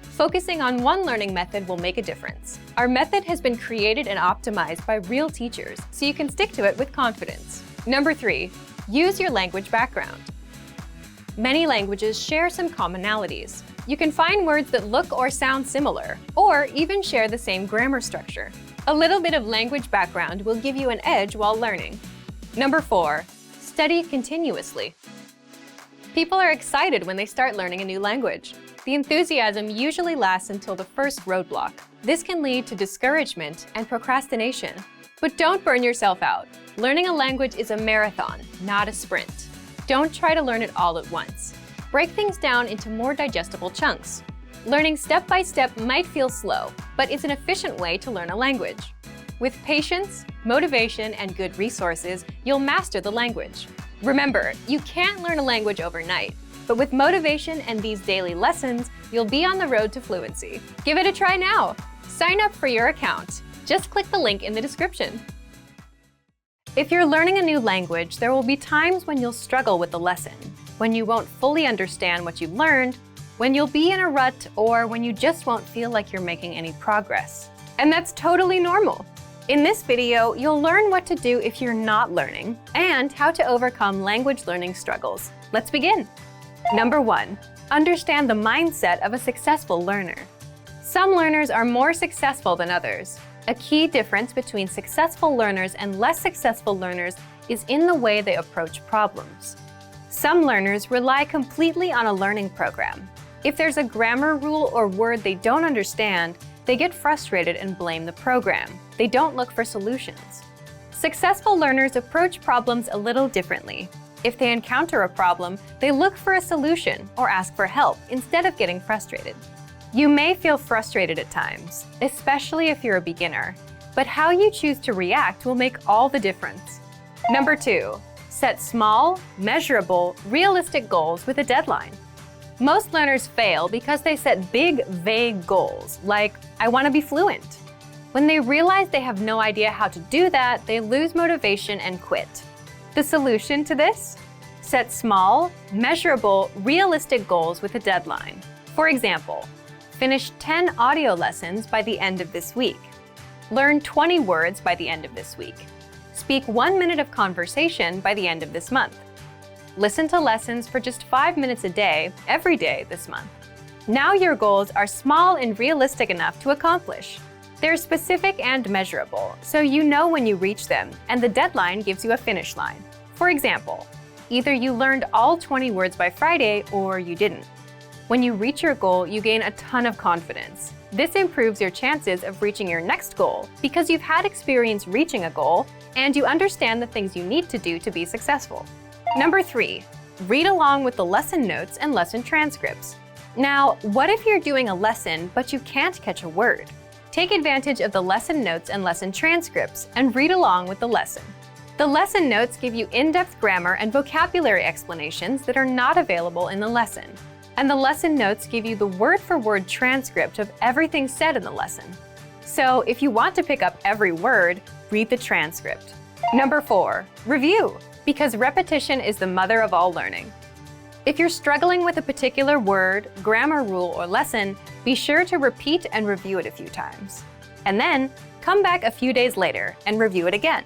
Focusing on one learning method will make a difference. Our method has been created and optimized by real teachers, so you can stick to it with confidence. Number 3, use your language background. Many languages share some commonalities. You can find words that look or sound similar, or even share the same grammar structure. A little bit of language background will give you an edge while learning. Number 4, study continuously. People are excited when they start learning a new language. The enthusiasm usually lasts until the first roadblock. This can lead to discouragement and procrastination. But don't burn yourself out. Learning a language is a marathon, not a sprint. Don't try to learn it all at once. Break things down into more digestible chunks. Learning step by step might feel slow, but it's an efficient way to learn a language. With patience, motivation, and good resources, you'll master the language. Remember, you can't learn a language overnight, but with motivation and these daily lessons, you'll be on the road to fluency. Give it a try now. Sign up for your account. Just click the link in the description. If you're learning a new language, there will be times when you'll struggle with the lesson, when you won't fully understand what you learned, when you'll be in a rut, or when you just won't feel like you're making any progress. And that's totally normal. In this video, you'll learn what to do if you're not learning and how to overcome language learning struggles. Let's begin. Number 1, understand the mindset of a successful learner. Some learners are more successful than others. A key difference between successful learners and less successful learners is in the way they approach problems. Some learners rely completely on a learning program. If there's a grammar rule or word they don't understand, they get frustrated and blame the program. They don't look for solutions. Successful learners approach problems a little differently. If they encounter a problem, they look for a solution or ask for help instead of getting frustrated. You may feel frustrated at times, especially if you're a beginner, but how you choose to react will make all the difference. Number 2, set small, measurable, realistic goals with a deadline. Most learners fail because they set big, vague goals, like, I want to be fluent. When they realize they have no idea how to do that, they lose motivation and quit. The solution to this? Set small, measurable, realistic goals with a deadline. For example, finish 10 audio lessons by the end of this week. Learn 20 words by the end of this week. Speak 1 minute of conversation by the end of this month. Listen to lessons for just 5 minutes a day, every day this month. Now your goals are small and realistic enough to accomplish. They're specific and measurable, so you know when you reach them, and the deadline gives you a finish line. For example, either you learned all 20 words by Friday or you didn't. When you reach your goal, you gain a ton of confidence. This improves your chances of reaching your next goal because you've had experience reaching a goal and you understand the things you need to do to be successful. Number 3, read along with the lesson notes and lesson transcripts. Now, what if you're doing a lesson but you can't catch a word? Take advantage of the lesson notes and lesson transcripts and read along with the lesson. The lesson notes give you in-depth grammar and vocabulary explanations that are not available in the lesson. And the lesson notes give you the word-for-word transcript of everything said in the lesson. So if you want to pick up every word, read the transcript. Number 4, review, because repetition is the mother of all learning. If you're struggling with a particular word, grammar rule, or lesson, be sure to repeat and review it a few times. And then, come back a few days later and review it again.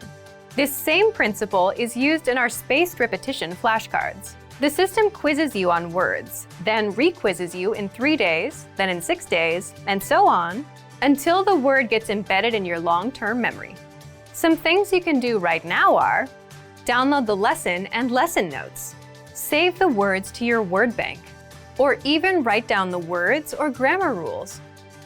This same principle is used in our spaced repetition flashcards. The system quizzes you on words, then re-quizzes you in 3 days, then in 6 days, and so on, until the word gets embedded in your long-term memory. Some things you can do right now are: download the lesson and lesson notes, save the words to your word bank, or even write down the words or grammar rules.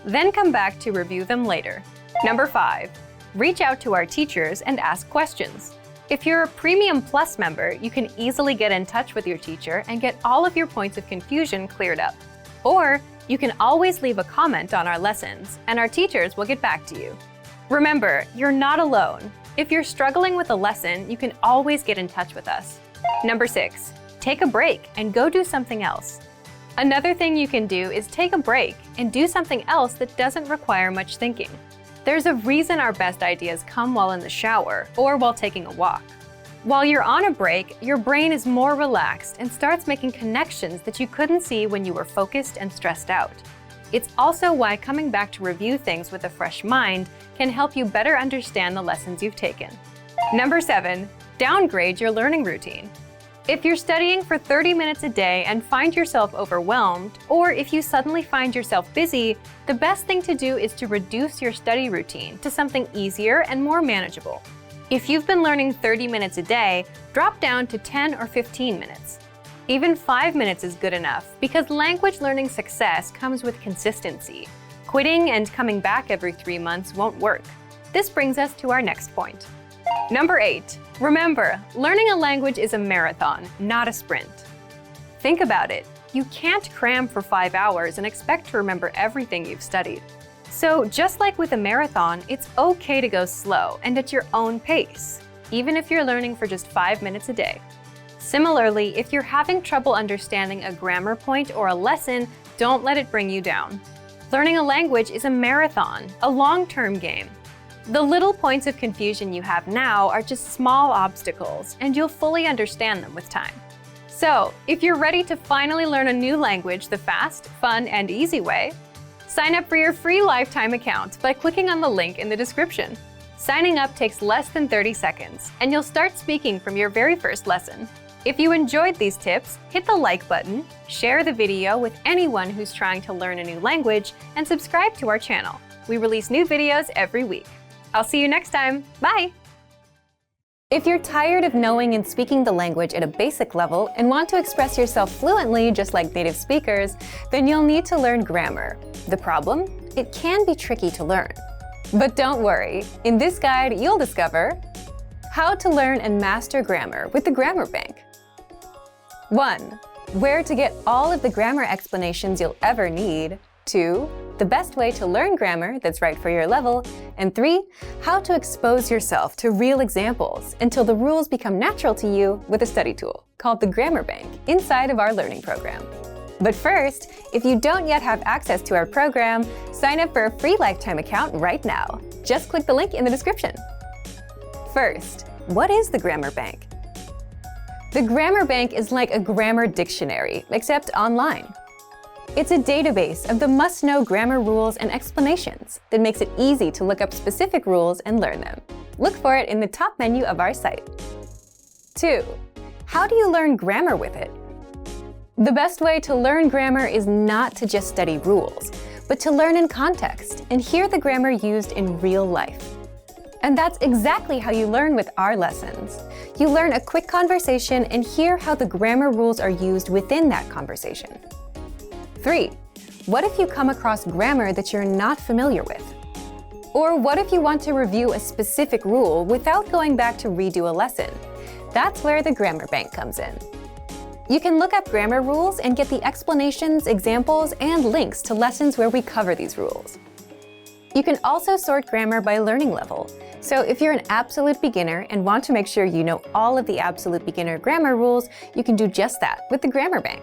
Then come back to review them later. Number 5, reach out to our teachers and ask questions. If you're a Premium Plus member, you can easily get in touch with your teacher and get all of your points of confusion cleared up. Or you can always leave a comment on our lessons, and our teachers will get back to you. Remember, you're not alone. If you're struggling with a lesson, you can always get in touch with us. Number 6, take a break and go do something else. Another thing you can do is take a break and do something else that doesn't require much thinking. There's a reason our best ideas come while in the shower or while taking a walk. While you're on a break, your brain is more relaxed and starts making connections that you couldn't see when you were focused and stressed out. It's also why coming back to review things with a fresh mind can help you better understand the lessons you've taken. Number 7, downgrade your learning routine. If you're studying for 30 minutes a day and find yourself overwhelmed, or if you suddenly find yourself busy, the best thing to do is to reduce your study routine to something easier and more manageable. If you've been learning 30 minutes a day, drop down to 10 or 15 minutes. Even 5 minutes is good enough because language learning success comes with consistency. Quitting and coming back every 3 months won't work. This brings us to our next point. Number 8, remember, learning a language is a marathon, not a sprint. Think about it. You can't cram for 5 hours and expect to remember everything you've studied. So just like with a marathon, it's okay to go slow and at your own pace, even if you're learning for just 5 minutes a day. Similarly, if you're having trouble understanding a grammar point or a lesson, don't let it bring you down. Learning a language is a marathon, a long-term game. The little points of confusion you have now are just small obstacles, and you'll fully understand them with time. So, if you're ready to finally learn a new language the fast, fun, and easy way, sign up for your free lifetime account by clicking on the link in the description. Signing up takes less than 30 seconds, and you'll start speaking from your very first lesson. If you enjoyed these tips, hit the like button, share the video with anyone who's trying to learn a new language, and subscribe to our channel. We release new videos every week. I'll see you next time. Bye! If you're tired of knowing and speaking the language at a basic level and want to express yourself fluently just like native speakers, then you'll need to learn grammar. The problem? It can be tricky to learn. But don't worry. In this guide, you'll discover how to learn and master grammar with the Grammar Bank. 1. Where to get all of the grammar explanations you'll ever need. 2. The best way to learn grammar that's right for your level. And 3. How to expose yourself to real examples until the rules become natural to you with a study tool called the Grammar Bank inside of our learning program. But first, if you don't yet have access to our program, sign up for a free lifetime account right now. Just click the link in the description. First, what is the Grammar Bank? The Grammar Bank is like a grammar dictionary, except online. It's a database of the must-know grammar rules and explanations that makes it easy to look up specific rules and learn them. Look for it in the top menu of our site. 2. How do you learn grammar with it? The best way to learn grammar is not to just study rules, but to learn in context and hear the grammar used in real life. And that's exactly how you learn with our lessons. You learn a quick conversation and hear how the grammar rules are used within that conversation. 3. What if you come across grammar that you're not familiar with? Or what if you want to review a specific rule without going back to redo a lesson? That's where the Grammar Bank comes in. You can look up grammar rules and get the explanations, examples, and links to lessons where we cover these rules. You can also sort grammar by learning level. So if you're an absolute beginner and want to make sure you know all of the absolute beginner grammar rules, you can do just that with the Grammar Bank.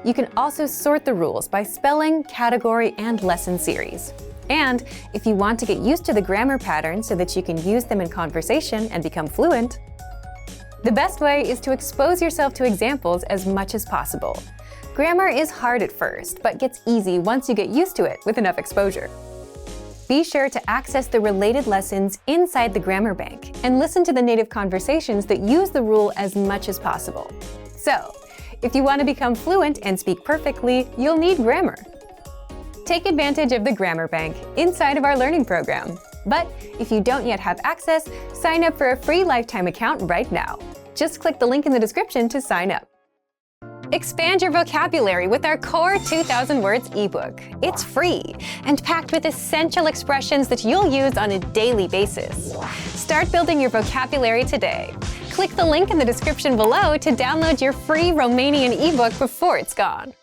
You can also sort the rules by spelling, category, and lesson series. And if you want to get used to the grammar patterns so that you can use them in conversation and become fluent, the best way is to expose yourself to examples as much as possible. Grammar is hard at first, but gets easy once you get used to it with enough exposure. Be sure to access the related lessons inside the Grammar Bank and listen to the native conversations that use the rule as much as possible. So, if you want to become fluent and speak perfectly, you'll need grammar. Take advantage of the Grammar Bank inside of our learning program. But if you don't yet have access, sign up for a free lifetime account right now. Just click the link in the description to sign up. Expand your vocabulary with our Core 2000 Words ebook. It's free and packed with essential expressions that you'll use on a daily basis. Start building your vocabulary today. Click the link in the description below to download your free Romanian ebook before it's gone.